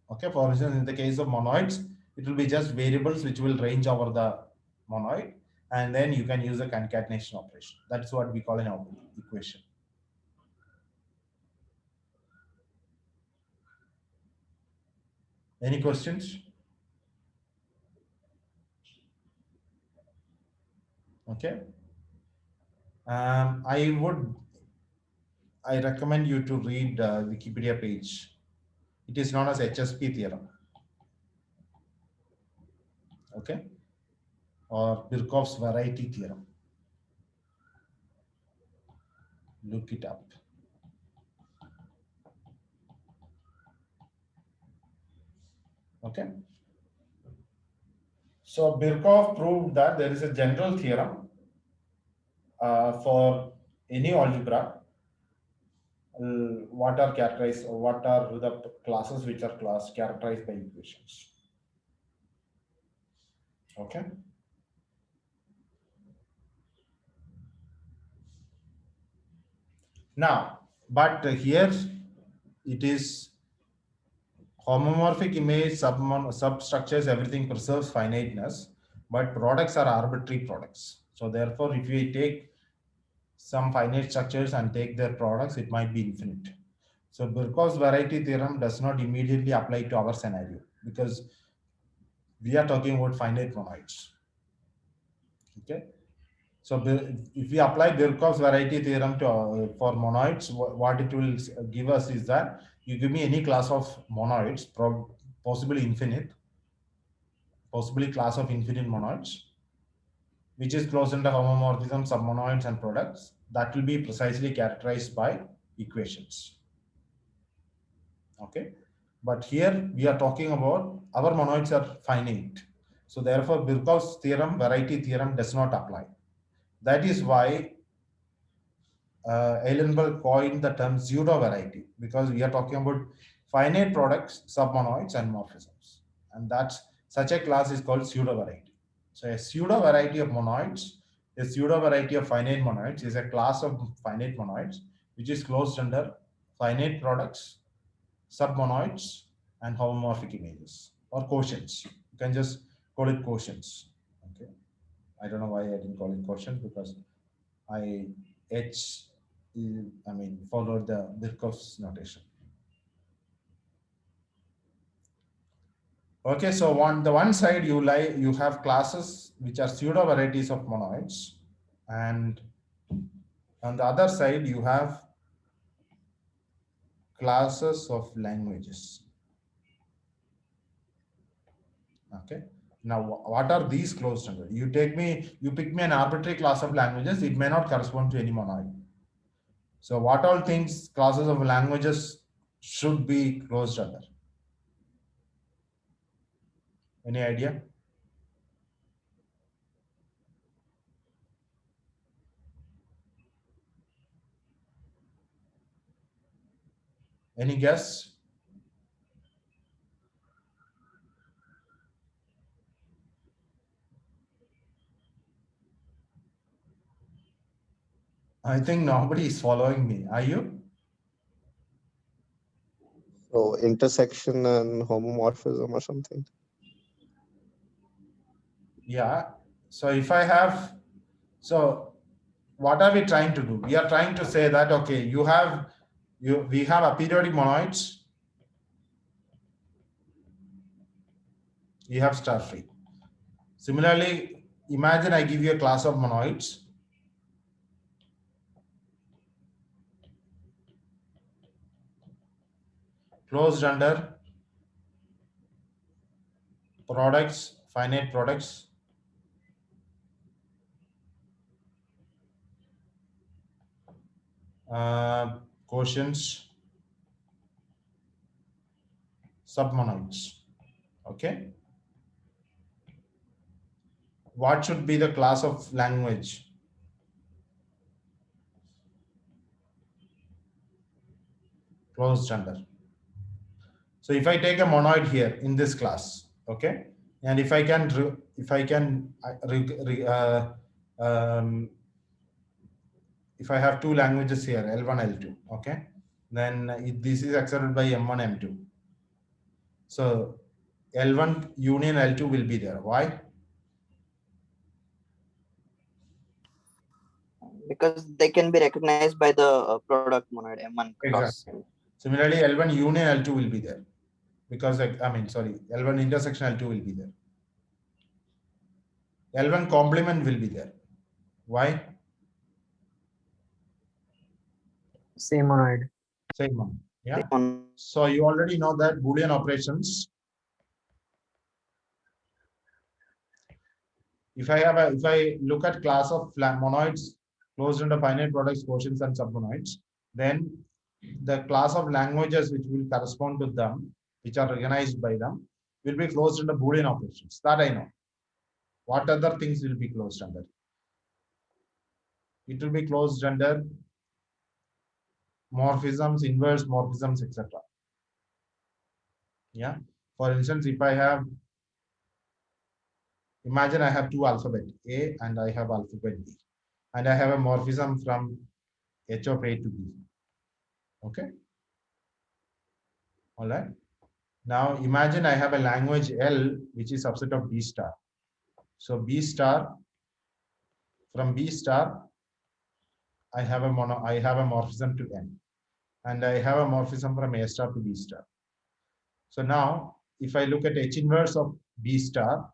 Okay, for instance, in the case of monoids, it will be just variables which will range over the monoid, and then you can use a concatenation operation. That's what we call an equation. Any questions? Okay. I recommend you to read Wikipedia page. It is known as HSP theorem. Okay. Or Birkhoff's variety theorem. Look it up. Okay. So Birkhoff proved that there is a general theorem for any algebra. What are characterized, or what are the classes which are characterized by equations. Okay. Now, but here it is homomorphic image, substructures, everything preserves finiteness, but products are arbitrary products. So therefore, if we take some finite structures and take their products, it might be infinite. So Birkhoff's variety theorem does not immediately apply to our scenario because we are talking about finite monoids. Okay. So if we apply Birkhoff's variety theorem to for monoids, what it will give us is that you give me any class of monoids, possibly infinite, possibly class of infinite monoids, which is closed under homomorphism, submonoids, and products, that will be precisely characterized by equations. Okay, but here we are talking about our monoids are finite. So therefore, Birkhoff's theorem, variety theorem, does not apply. That is why Eilenberg coined the term pseudo variety, because we are talking about finite products, submonoids, and morphisms, and that's such a class is called pseudo variety. So a pseudo variety of monoids, a pseudo variety of finite monoids is a class of finite monoids which is closed under finite products, submonoids, and homomorphic images or quotients. You can just call it quotients. Okay. I don't know why I didn't call it quotient, because I H followed the Birkhoff's notation. Okay, so on the one side you have classes which are pseudo varieties of monoids, and on the other side you have classes of languages. Okay. Now, what are these closed under? You pick me an arbitrary class of languages. It may not correspond to any monoid. So, what all things classes of languages should be closed under? Any idea? Any guess? I think nobody is following me. Are you? So intersection and homomorphism or something. Yeah. So if I have, so what are we trying to do? We are trying to say that, okay, we have aperiodic monoids, you have star free. Similarly, imagine I give you a class of monoids. Closed under products, finite products, quotients, submonoids. Okay. What should be the class of language? Closed under. So if I take a monoid here in this class, okay, and if I can if I have two languages here, L1, L2, okay, then this is accepted by M1, M2. So L1 union L2 will be there. Why? Because they can be recognized by the product monoid M1 cross. Exactly. Similarly, L1 union L2 will be there, because L1 intersection L2 will be there. L1 complement will be there. Why? Same monoid. Same one. Yeah. Same monoid. So you already know that Boolean operations. If I look at class of monoids closed under finite products, quotients, and submonoids, then the class of languages which will correspond to them, which are recognized by them, will be closed under Boolean operations. That I know. What other things will be closed under? It will be closed under morphisms, inverse morphisms, etc. Yeah. For instance, if I have, imagine I have two alphabet A and I have alphabet B, and I have a morphism from H of A to B. Okay. All right. Now imagine I have a language L, which is subset of B star. So B star, from B star, I have a morphism to N, and I have a morphism from A star to B star. So now, if I look at H inverse of B star,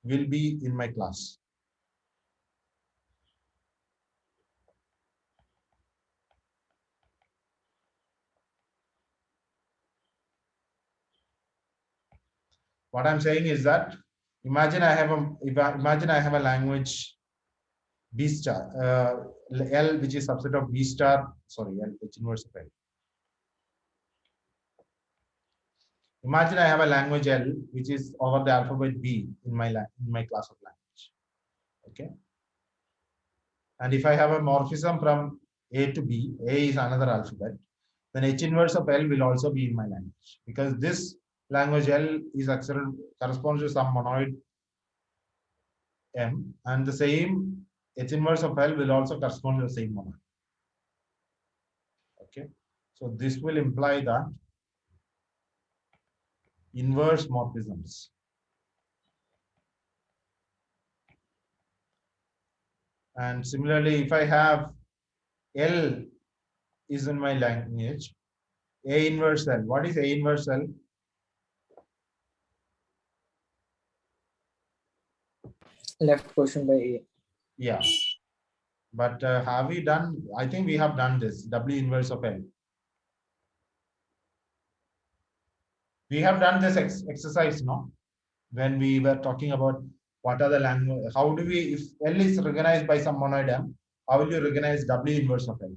will be in my class. What I'm saying is that imagine I have a language B star, L, which is subset of B star. Sorry, L, H inverse of L. Imagine I have a language L, which is over the alphabet B in my class of language. Okay. And if I have a morphism from A to B, A is another alphabet, then H inverse of L will also be in my language, because this language L is corresponds to some monoid M, and the same H inverse of L will also correspond to the same monoid. Okay. So this will imply that inverse morphisms And similarly, if I have L is in my language, A inverse L. What is A inverse L? Left quotient by A. Yeah. But have we done? I think we have done this. W inverse of L. We have done this exercise, no? When we were talking about what are the language, how do we, if L is recognized by some monoid M, how will you recognize W inverse of L?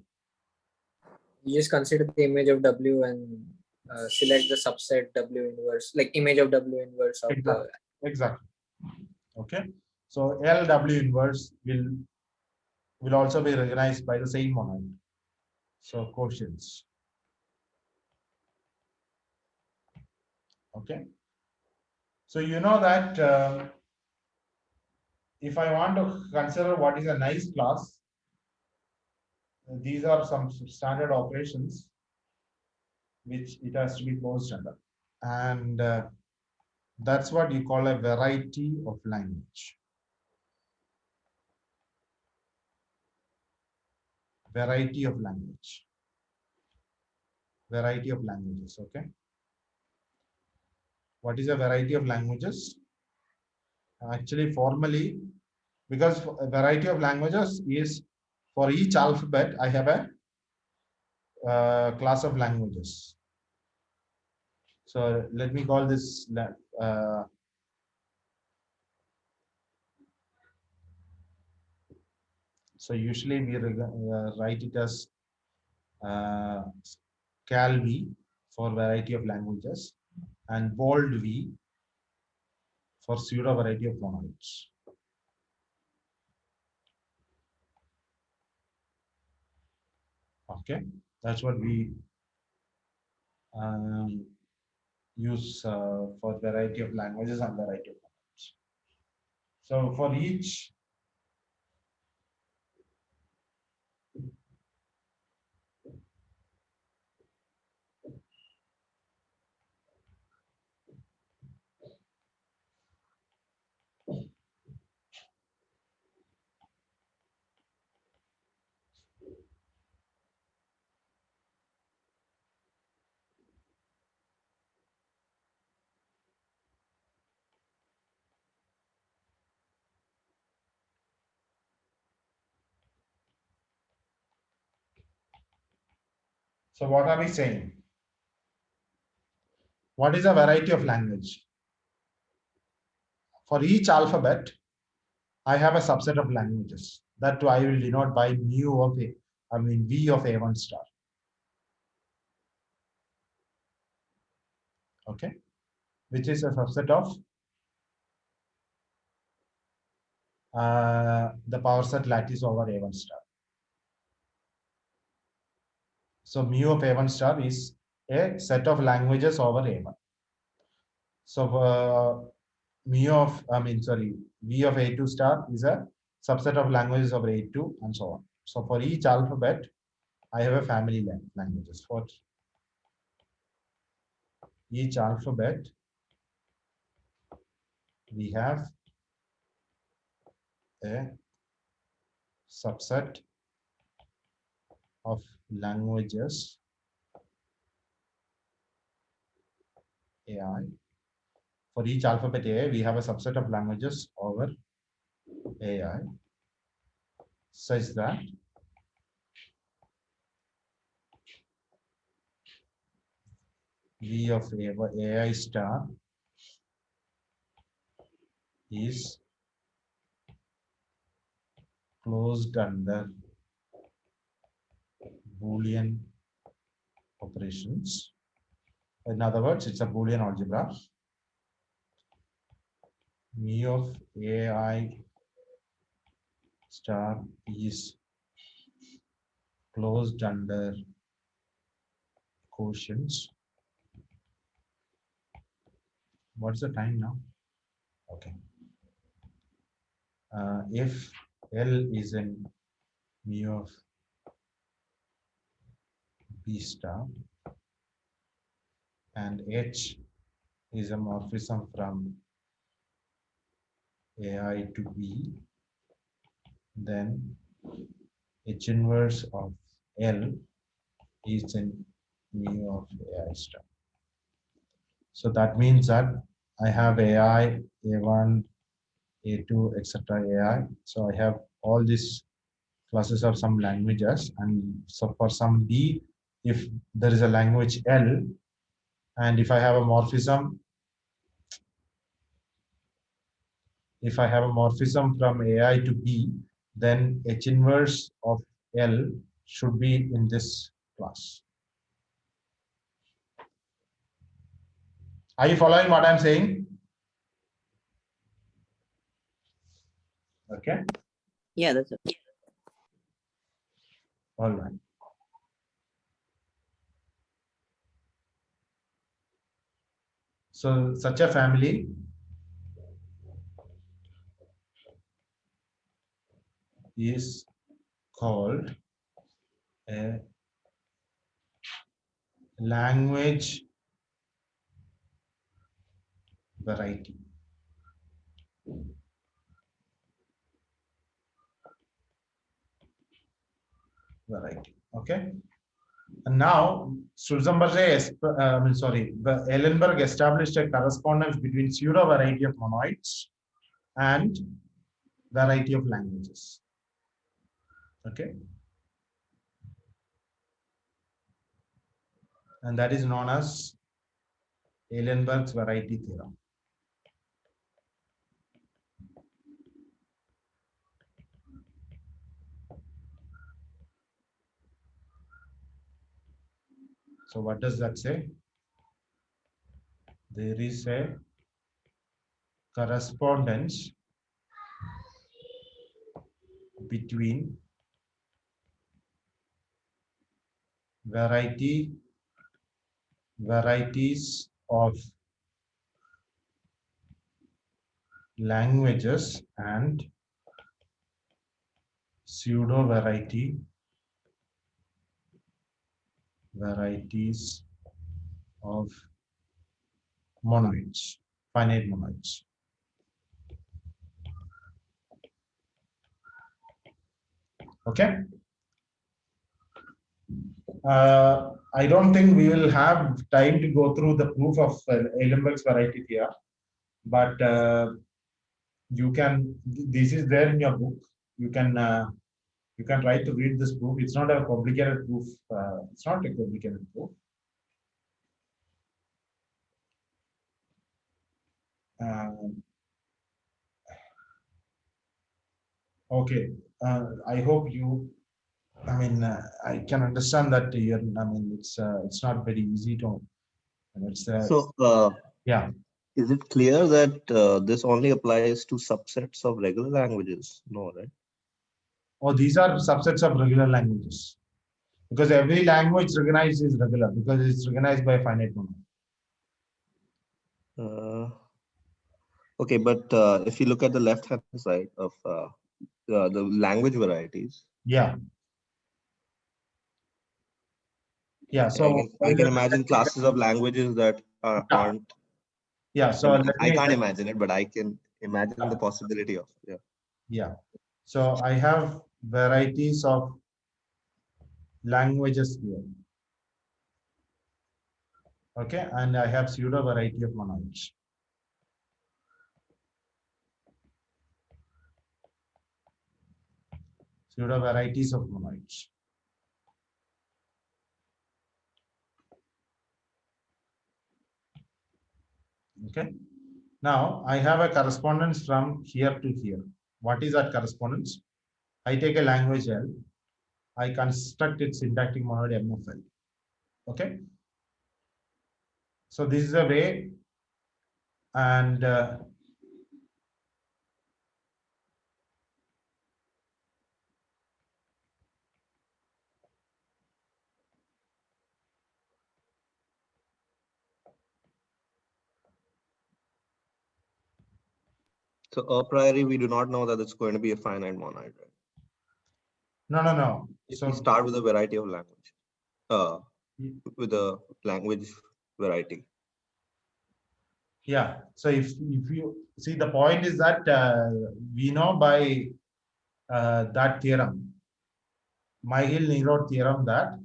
You just consider the image of W and select the subset W inverse, like image of W inverse of Exactly. Exactly. Okay. So L W inverse will also be recognized by the same monoid. So quotients. Okay. So you know that if I want to consider what is a nice class, these are some standard operations which it has to be closed under. And that's what you call a variety of language. Variety of language. Variety of languages, okay? What is a variety of languages? Actually, formally, because a variety of languages is for each alphabet, I have a class of languages. So let me call this so usually we write it as cal V for variety of languages and bold V for pseudo variety of monoids. Okay, that's what we use for variety of languages and variety of monoids. So for each so what are we saying? What is a variety of language? For each alphabet, I have a subset of languages. That I will denote by mu of A, I mean V of A1 star. Okay, which is a subset of the power set lattice over A1 star. So mu of A1 star is a set of languages over A1. So mu of, V of A2 star is a subset of languages over A2 and so on. So for each alphabet, I have a family languages. For each alphabet, we have a subset of languages AI. For each alphabet AI, we have a subset of languages over AI such that V of AI star is closed under Boolean operations. In other words, it's a Boolean algebra. Mu of AI star is closed under quotients. What's the time now? Okay. If L is in mu of B star and H is a morphism from AI to B, then H inverse of L is in mu of AI star. So that means that I have AI, A1, A2, etc. AI. So I have all these classes of some languages, and so for some D, if there is a language L, and if I have a morphism, from AI to B, then H inverse of L should be in this class. Are you following what I'm saying? Okay. Yeah, that's it. All right. So such a family is called a language variety. Okay. And now Ellenberg established a correspondence between pseudo variety of monoids and variety of languages. Okay. And that is known as Eilenberg's variety theorem. So what does that say? There is a correspondence between varieties of languages and pseudo varieties of monoids, finite monoids. Okay. I don't think we will have time to go through the proof of Eilenberg's variety theorem, but you can. This is there in your book. You can try to read this proof. It's not a complicated proof. It's not a complicated proof. Okay. I hope you. I mean, I can understand that you're. I mean, it's not very easy to. It's So, yeah. is it clear that this only applies to subsets of regular languages? No, right? Oh, these are subsets of regular languages, because every language recognized is regular because it's recognized by a finite monoid. Okay, but if you look at the left-hand side of the language varieties, Yeah. Yeah. So I can imagine classes of languages that aren't. Yeah. So I can't imagine it, but I can imagine the possibility of. Yeah. Yeah. So I have varieties of languages here. Okay, and I have pseudo variety of monoids. Pseudo varieties of monoids. Okay. Now I have a correspondence from here to here. What is that correspondence? I take a language L. I construct its syntactic monoid M of L. Okay. So this is a way, and So a priori, we do not know that it's going to be a finite monoid, right? no. If So we start with a variety of language, with a language variety. yeah. So if you see, the point is that we know by that theorem, Myhill-Nerod theorem, that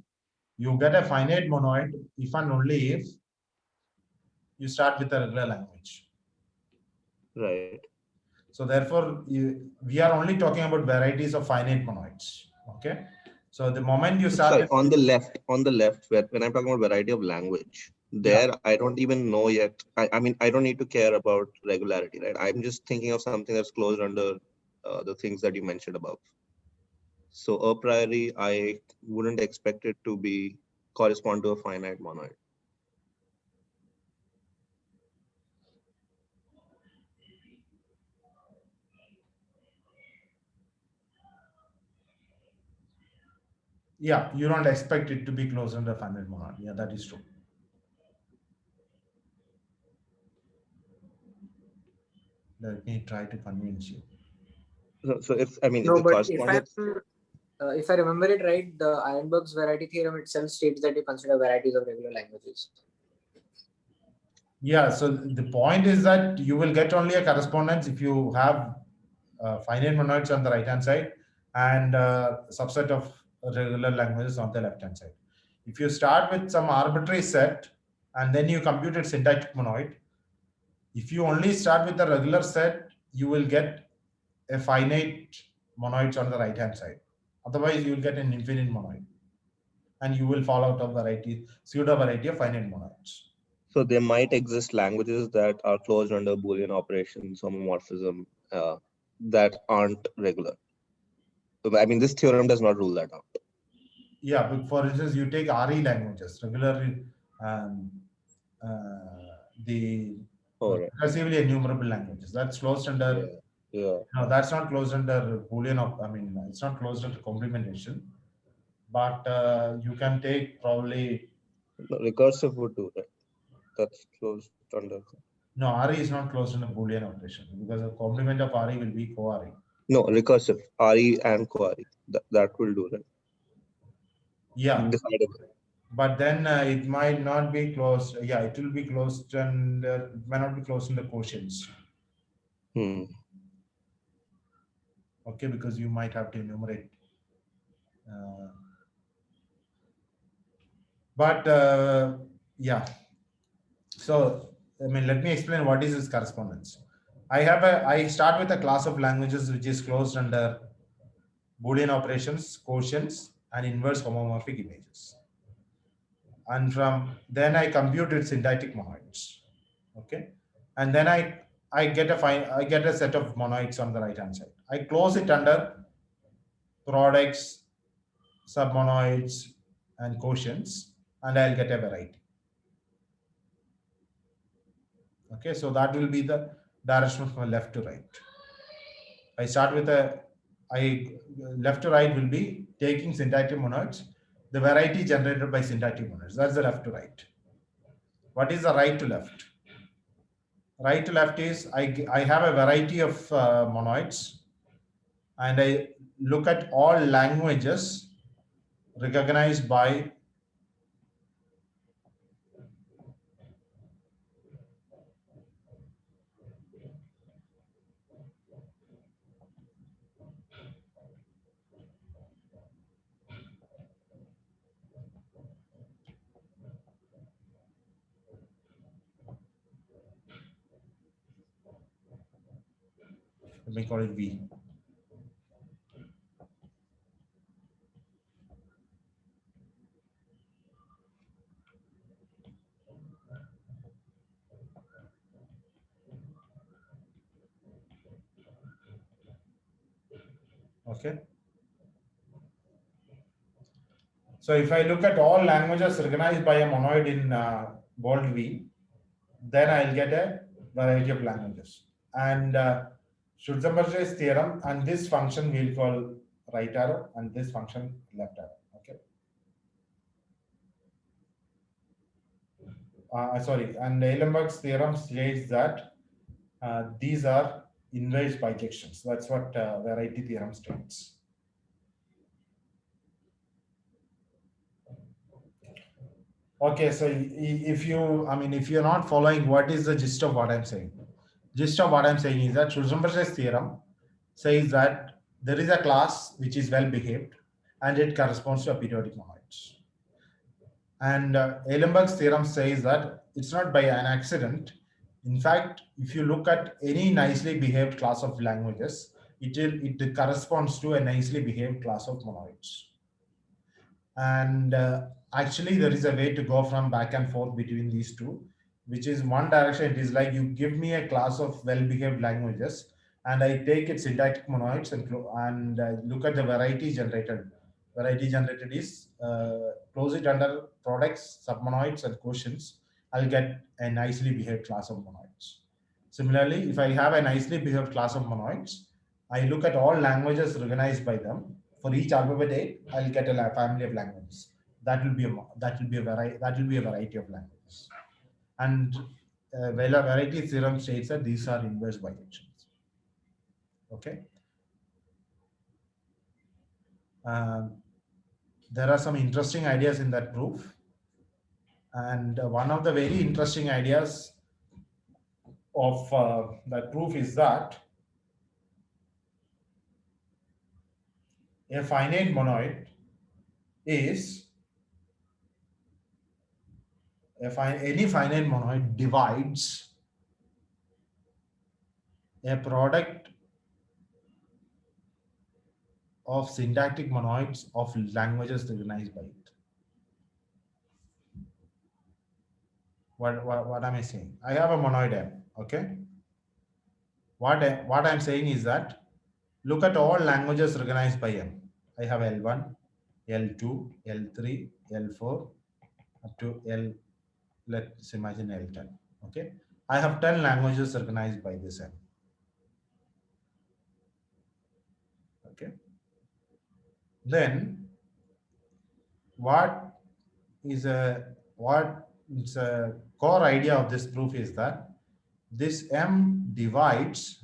you get a finite monoid if and only if you start with a regular language. Right. So therefore, we are only talking about varieties of finite monoids. Okay. So the moment you start Sorry, with, on the left, when I'm talking about variety of language, there I don't even know yet. I mean, I don't need to care about regularity, right? I'm just thinking of something that's closed under the things that you mentioned above. So a priori, I wouldn't expect it to be correspond to a finite monoid. yeah, you don't expect it to be closed under finite monoid. Yeah, that is true. Let me try to convince you. So if I mean, if No, the but correspondence, if I remember it right, the Ironburg's variety theorem itself states that you consider varieties of regular languages. Yeah, so the point is that you will get only a correspondence if you have finite monoids on the right hand side and subset of regular languages on the left hand side. If you start with some arbitrary set and then you compute its syntactic monoid, if you only start with the regular set, you will get a finite monoids on the right hand side. Otherwise, you will get an infinite monoid, and you will fall out of pseudo variety of finite monoids. so there might exist languages that are closed under Boolean operations, homomorphism, that aren't regular. I mean, this theorem does not rule that out. Yeah, but for instance, you take RE languages, regularly, um, the Oh, right. recursively enumerable languages. That's closed under. Yeah. No, that's not closed under Boolean. I mean, it's not closed under complementation. But you can take probably. No, recursive would do that. That's closed under. No, RE is not closed under Boolean operation because the complement of RE will be co-RE. No, recursive, RE and co-RE. That will do that. Yeah. Decidable. But then it might not be closed. Yeah, it will be closed and it might not be closed in the quotients. Okay, because you might have to enumerate. Yeah. So, I mean, let me explain what is this correspondence. I start with a class of languages which is closed under Boolean operations, quotients, and inverse homomorphic images. And from then I compute its syntactic monoids. Okay, and then I get a set of monoids on the right hand side. I close it under products, submonoids, and quotients, and I'll get a variety. Okay, so that will be the direction from left to right. I start with left to right will be taking syntactic monoids, the variety generated by syntactic monoids. That's the left to right. What is the right to left? Right to left is I have a variety of monoids, and I look at all languages recognized by let me call it V. Okay. So if I look at all languages recognized by a monoid in bold V, then I'll get a variety of languages. And Schutzenberger's theorem, and this function we'll call right arrow, and this function left arrow. Okay. Sorry, and Eilenberg's theorem states that these are inverse bijections. That's what variety theorem states. Okay, so if you're not following, what is the gist of what I'm saying? Gist of what I'm saying is that Schutzenberger's theorem says that there is a class which is well behaved and it corresponds to a periodic monoids. And Eilenberg's theorem says that it's not by an accident. In fact, if you look at any nicely behaved class of languages, it corresponds to a nicely behaved class of monoids. And actually, there is a way to go from back and forth between these two, which is one direction. It is like you give me a class of well-behaved languages, and I take its syntactic monoids and look at the variety generated. Variety generated is close it under products, submonoids, and quotients. I'll get a nicely behaved class of monoids. Similarly, if I have a nicely behaved class of monoids, I look at all languages recognized by them. For each alphabet 8, I'll get a family of languages. That will be a variety of languages. And variety theorem states that these are inverse bijections. Okay. There are some interesting ideas in that proof. And one of the very interesting ideas of that proof is that a finite monoid is any finite monoid divides a product of syntactic monoids of languages recognized by it. What am I saying? I have a monoid M, okay? What I'm saying is that look at all languages recognized by M. I have L1, L2, L3, L4, up to L, let's imagine L10, okay? I have 10 languages recognized by this M. Okay. Then what is a core idea of this proof is that this M divides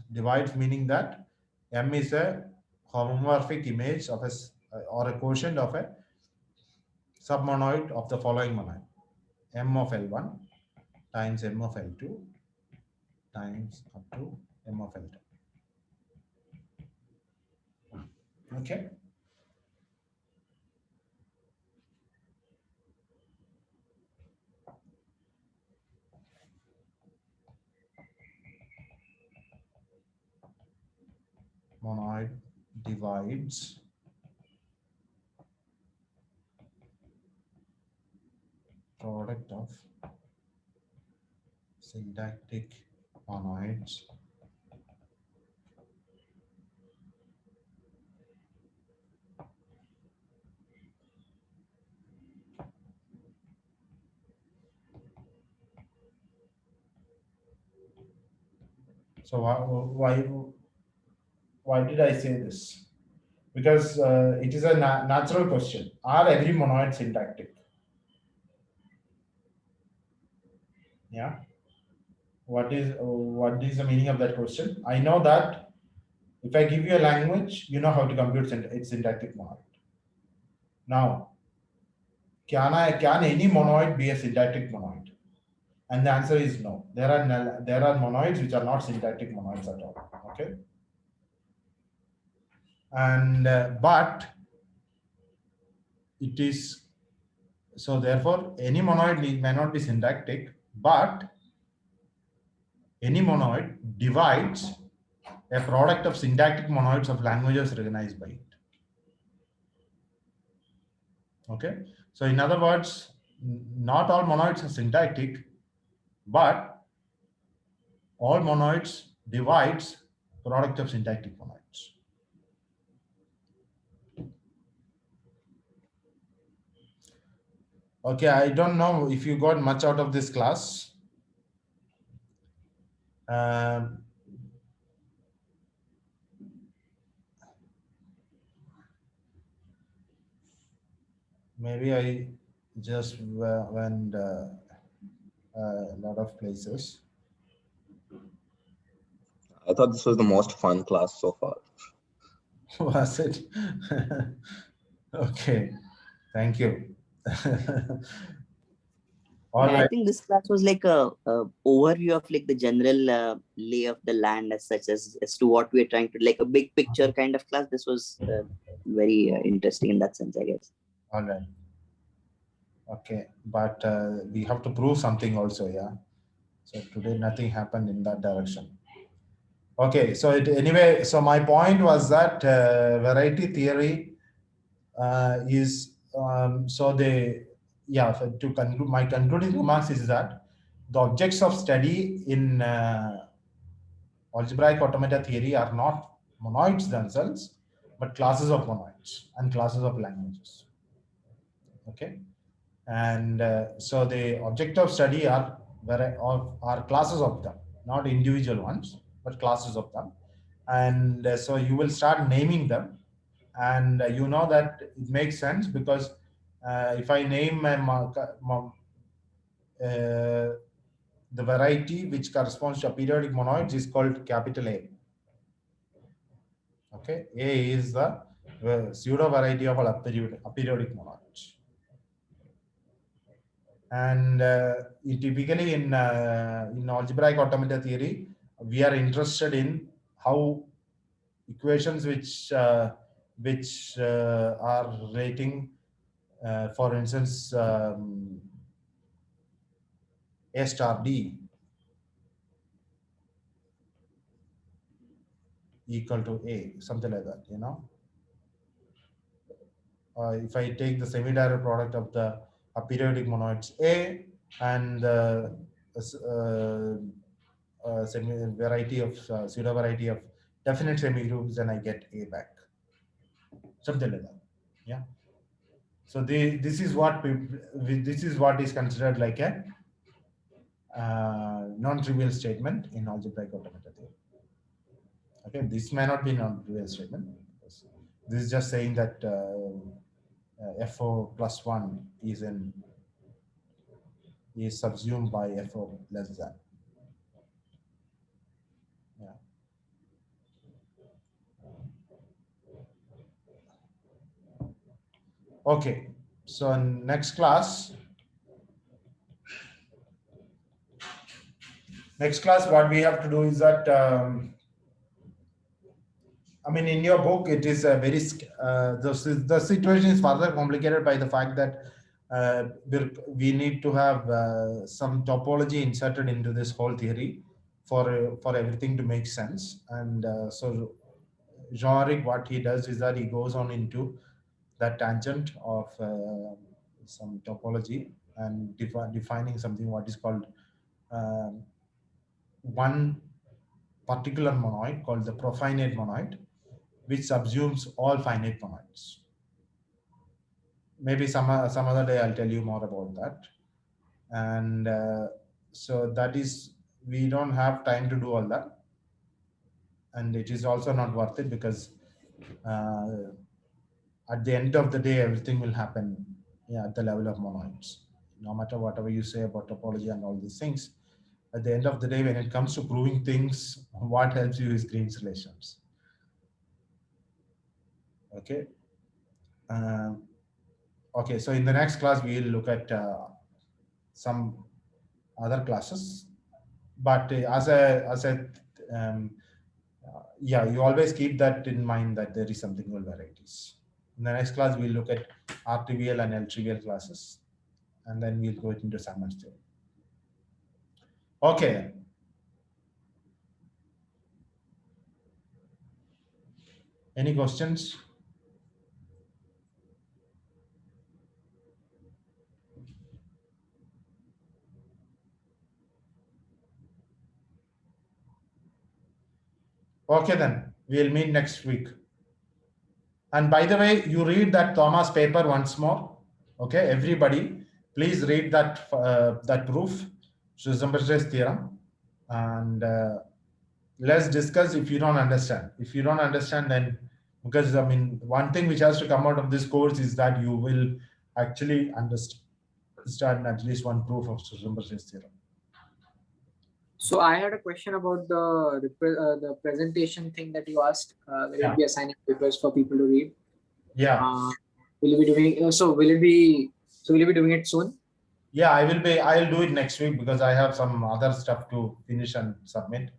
meaning that M is a homomorphic image of or a quotient of a submonoid of the following monoid: M of L1 times M of L2 times up to M of L2. Okay. Monoid divides product of syntactic monoids So why did I say this? Because it is a natural question. Are every monoid syntactic? Yeah. What is the meaning of that question? I know that if I give you a language, you know how to compute its syntactic monoid. Now, can any monoid be a syntactic monoid? And the answer is no. There are monoids which are not syntactic monoids at all. Okay. And but it is so therefore any monoid may not be syntactic, but any monoid divides a product of syntactic monoids of languages recognized by it. Okay. So in other words, not all monoids are syntactic, but all monoids divides product of syntactic monoids. Okay, I don't know if you got much out of this class. Maybe I just went a lot of places. I thought this was the most fun class so far. Was it? Okay, thank you. All I right. think this class was like a overview of like the general lay of the land as such, as to what we're trying to, like a big picture kind of class. This was very interesting in that sense, I guess. All right. Okay, but we have to prove something also, yeah. So today nothing happened in that direction. Okay, so anyway, so my point was that variety theory is so they, yeah. To conclude, my concluding remarks is that the objects of study in algebraic automata theory are not monoids themselves, but classes of monoids and classes of languages. Okay, and so the object of study are are classes of them, not individual ones, but classes of them. And so you will start naming them, and you know that it makes sense because if I name the variety which corresponds to a periodic monoid is called capital A. Okay, A is the pseudo variety of aperiodic monoids. And typically in algebraic automata theory, we are interested in how equations which are rating, for instance, A star D equal to A, something like that, you know. If I take the semi-direct product of the periodic monoids A and variety of pseudo variety of definite semigroups, then I get A back, something like that. Yeah. So this is what this is what is considered like a non-trivial statement in algebraic automata theory. Okay, this may not be non-trivial statement. This is just saying that FO plus 1 is subsumed by FO less than. Yeah. Okay, so next class, what we have to do is that I mean, in your book, it is a very the situation is further complicated by the fact that we need to have some topology inserted into this whole theory for everything to make sense. And so Jean-Ric, what he does is that he goes on into that tangent of some topology and defining something what is called one particular monoid called the profinite monoid, which subsumes all finite monoids. Maybe some other day I'll tell you more about that. And so that is, we don't have time to do all that, and it is also not worth it because at the end of the day everything will happen, yeah, at the level of monoids. No matter whatever you say about topology and all these things, at the end of the day, when it comes to proving things, what helps you is Green's relations. Okay. Okay, so in the next class we will look at some other classes, but yeah, you always keep that in mind that there is something called varieties. In the next class we'll look at R trivial and L trivial classes, and then we'll go into Sandler's theorem. Okay. Any questions? Okay, then we'll meet next week. And by the way, you read that Thomas paper once more. Okay, everybody, please read that proof, Schusenberg's theorem, and let's discuss if you don't understand. If you don't understand, then because I mean, one thing which has to come out of this course is that you will actually understand at least one proof of Schusenberg's theorem. So I had a question about the presentation thing that you asked. Will it be assigning papers for people to read? Yeah. Will you be doing? Will you be doing it soon? Yeah, I'll do it next week because I have some other stuff to finish and submit.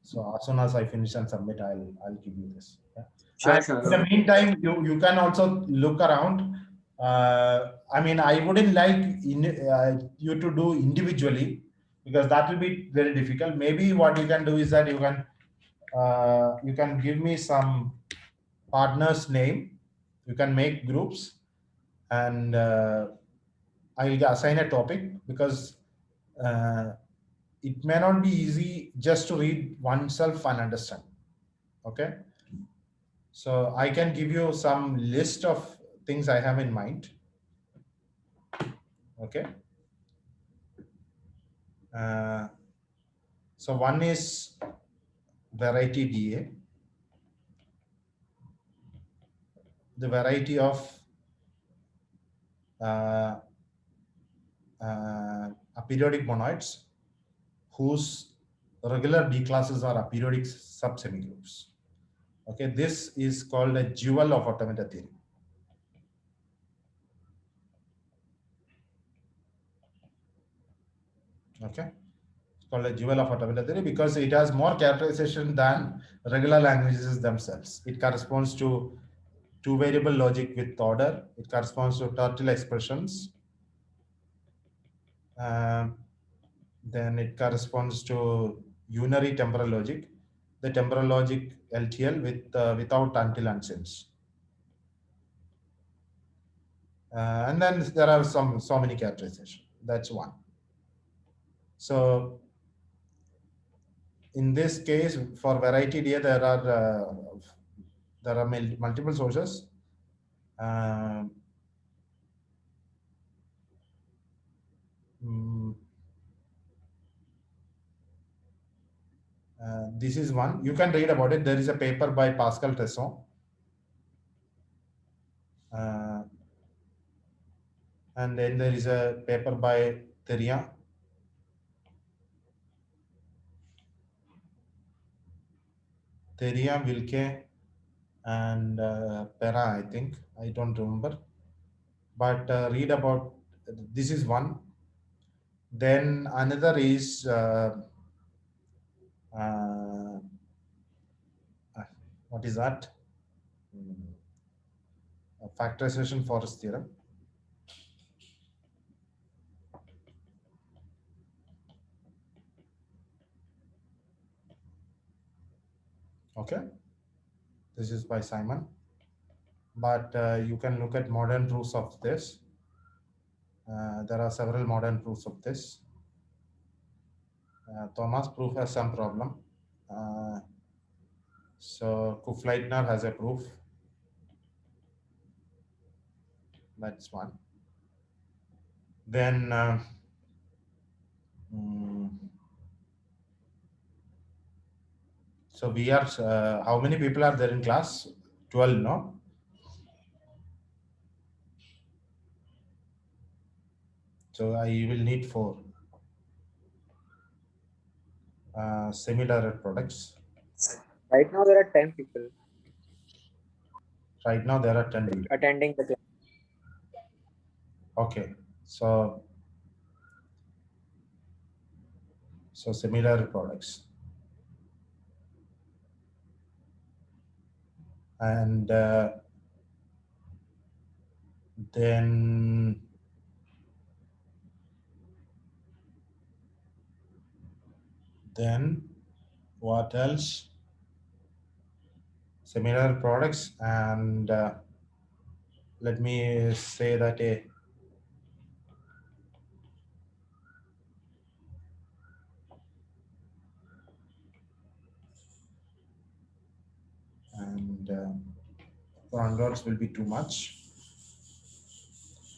So as soon as I finish and submit, I'll give you this. Yeah. Sure, And sure. in the meantime, you can also look around. I mean, I wouldn't like you to do individually because that will be very difficult. Maybe what you can do is that you can give me some partner's name. You can make groups, and I'll assign a topic because uh, it may not be easy just to read oneself and understand. Okay, so I can give you some list of things I have in mind. Okay, uh, so one is variety DA, the variety of uh, aperiodic monoids whose regular D classes are aperiodic subsemigroups. Okay, this is called a jewel of automata theory. Okay, it's called a jewel of automata theory because it has more characterization than regular languages themselves. It corresponds to two variable logic with order. It corresponds to turtle expressions. Um, then it corresponds to unary temporal logic, the temporal logic LTL with without until and since. And then there are so many characterizations. That's one. So in this case, for variety DA, there are multiple sources. Uh, mm, this is one. You can read about it. There is a paper by Pascal Tesson. And then there is a paper by Therian. Therian, Wilke, and Perrin, I think. I don't remember. But read about this is one. Then another is uh, what is that? Factorization forest theorem. Okay, this is by Simon. But you can look at modern proofs of this. There are several modern proofs of this. Thomas' proof has some problem. So Kufleitner has a proof. That's one. Then so we are how many people are there in class? 12, no? So I will need 4 semi-direct products. Right now there are 10 people Right now there are 10 people attending the class. Okay, so semi-direct products. And then what else? Similar products, and let me say that and onwards will be too much.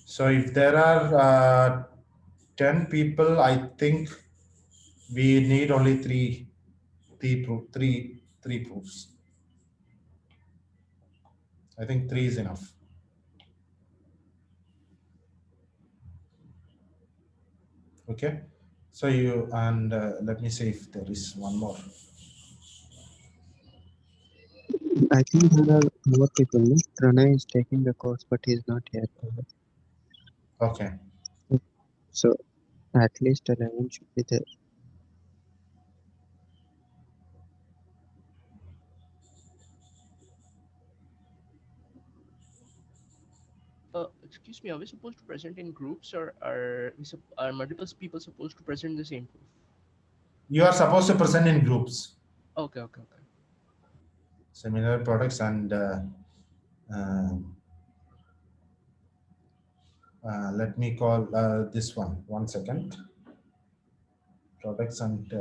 So if there are 10 people, I think we need only three proofs. I think 3 is enough. Okay, so you and let me see if there is one more. I think there are more people. Pranay is taking the course, but he's not yet. Okay. So at least 11 should be there. Excuse me, are we supposed to present in groups, or are multiple people supposed to present the same proof? You are supposed to present in groups. Okay, okay, okay. Similar products and let me call this one. 1 second. Products and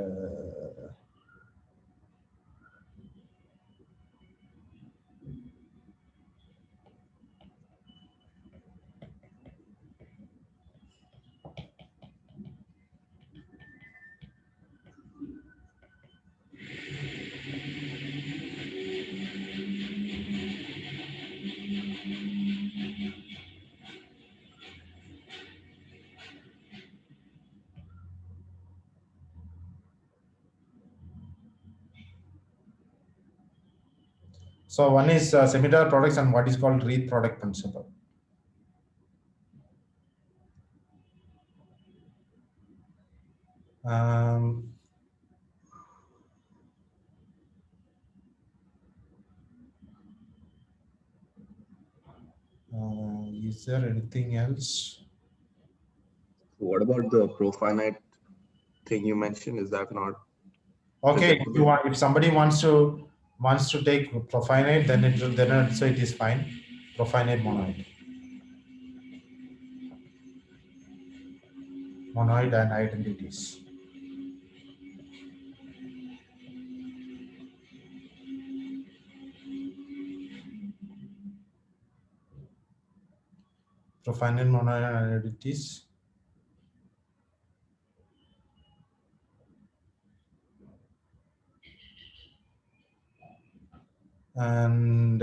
so one is similar products and what is called Reed product principle. Is there anything else? What about the profinite thing you mentioned? Is that not Okay, presentable? if somebody wants to take profinite, then it is fine. Profinite monoid. Monoid and identities. Profinite monoid and identities. And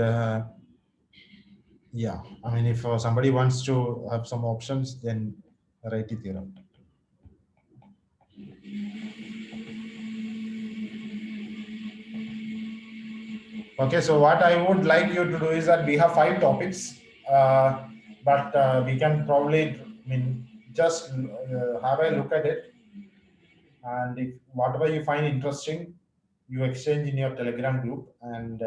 yeah, I mean, if somebody wants to have some options, then write it here. Okay, so what I would like you to do is that we have 5 topics, but we can probably, I mean, just have a look at it, and if whatever you find interesting, you exchange in your Telegram group and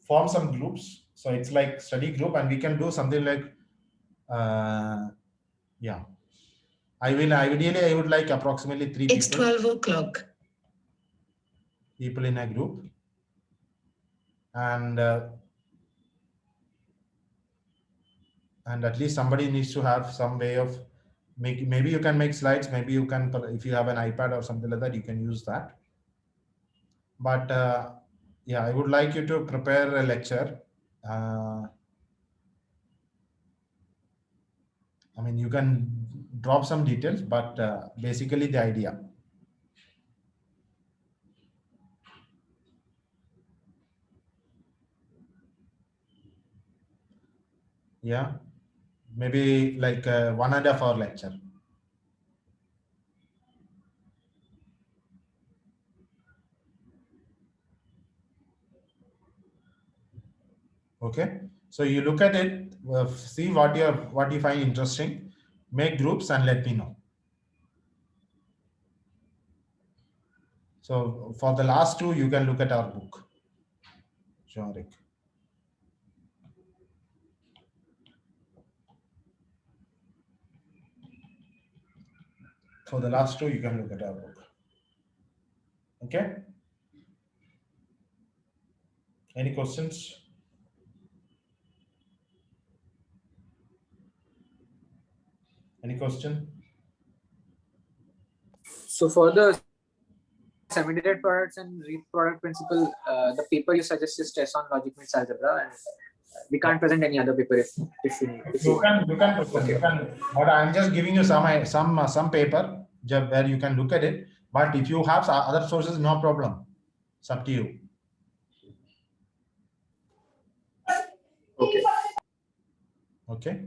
form some groups. So it's like study group, and we can do something like, yeah. Ideally, I would like approximately 3 It's people. 12 o'clock. People in a group, and at least somebody needs to have some way of maybe you can make slides, maybe you can, if you have an iPad or something like that, you can use that. But yeah, I would like you to prepare a lecture. I mean, you can drop some details, but basically the idea. Yeah, maybe like 1.5 hour lecture. Okay, so you look at it, see what you find interesting, make groups and let me know. So for the last 2, you can look at our book, Jean-Ric. For the last 2, you can look at our book. Okay. Any questions? Any question? So for the semi-derived products and Reed product principle, the paper you suggest is test on logic meets algebra, and we can't present any other paper if you want. You can present. Okay. You can, but I'm just giving you some paper where you can look at it. But if you have other sources, no problem. It's up to you. Okay. Okay.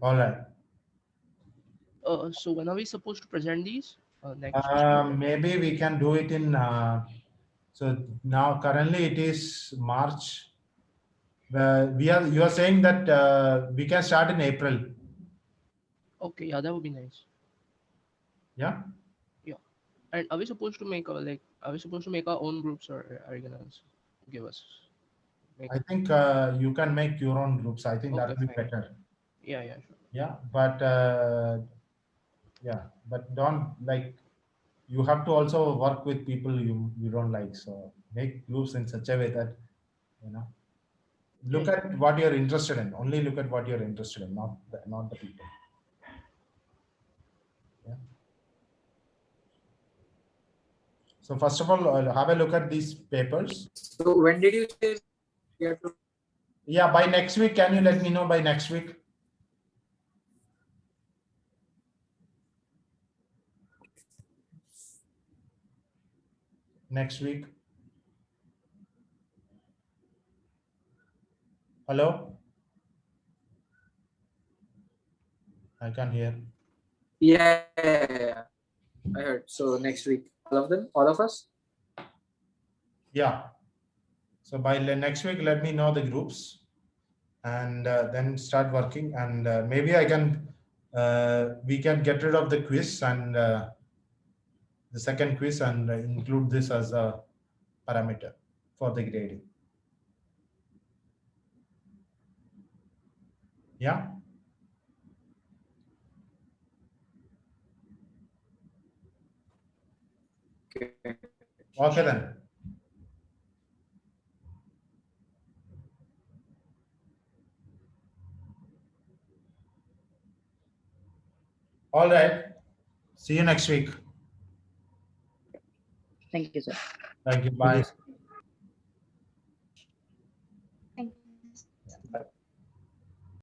All right. So when are we supposed to present these? Next week? Maybe we can do it in So now currently it is March. You are saying that we can start in April. Okay, yeah, that would be nice. Yeah. Yeah. And are we supposed to make our own groups, or are you gonna give us make? I think you can make your own groups. I think that Okay, will be fine. better. Yeah, yeah, sure. Yeah, but don't like, you have to also work with people you don't like. So make groups in such a way that, you know, look Yeah, at what you're interested in. Only look at what you're interested in, not the people. Yeah. So first of all, have a look at these papers. So when did you say we have to? Yeah, by next week. Can you let me know by next week? Next week. Hello? I can't hear. Yeah. I heard. So next week, all of them, all of us. Yeah. So by next week, let me know the groups, and then start working. And maybe we can get rid of the quiz and the second quiz, and include this as a parameter for the grading. Yeah. Okay. Okay then. All right. See you next week. Thank you, sir. Thank you. Thank you, Bye. sir.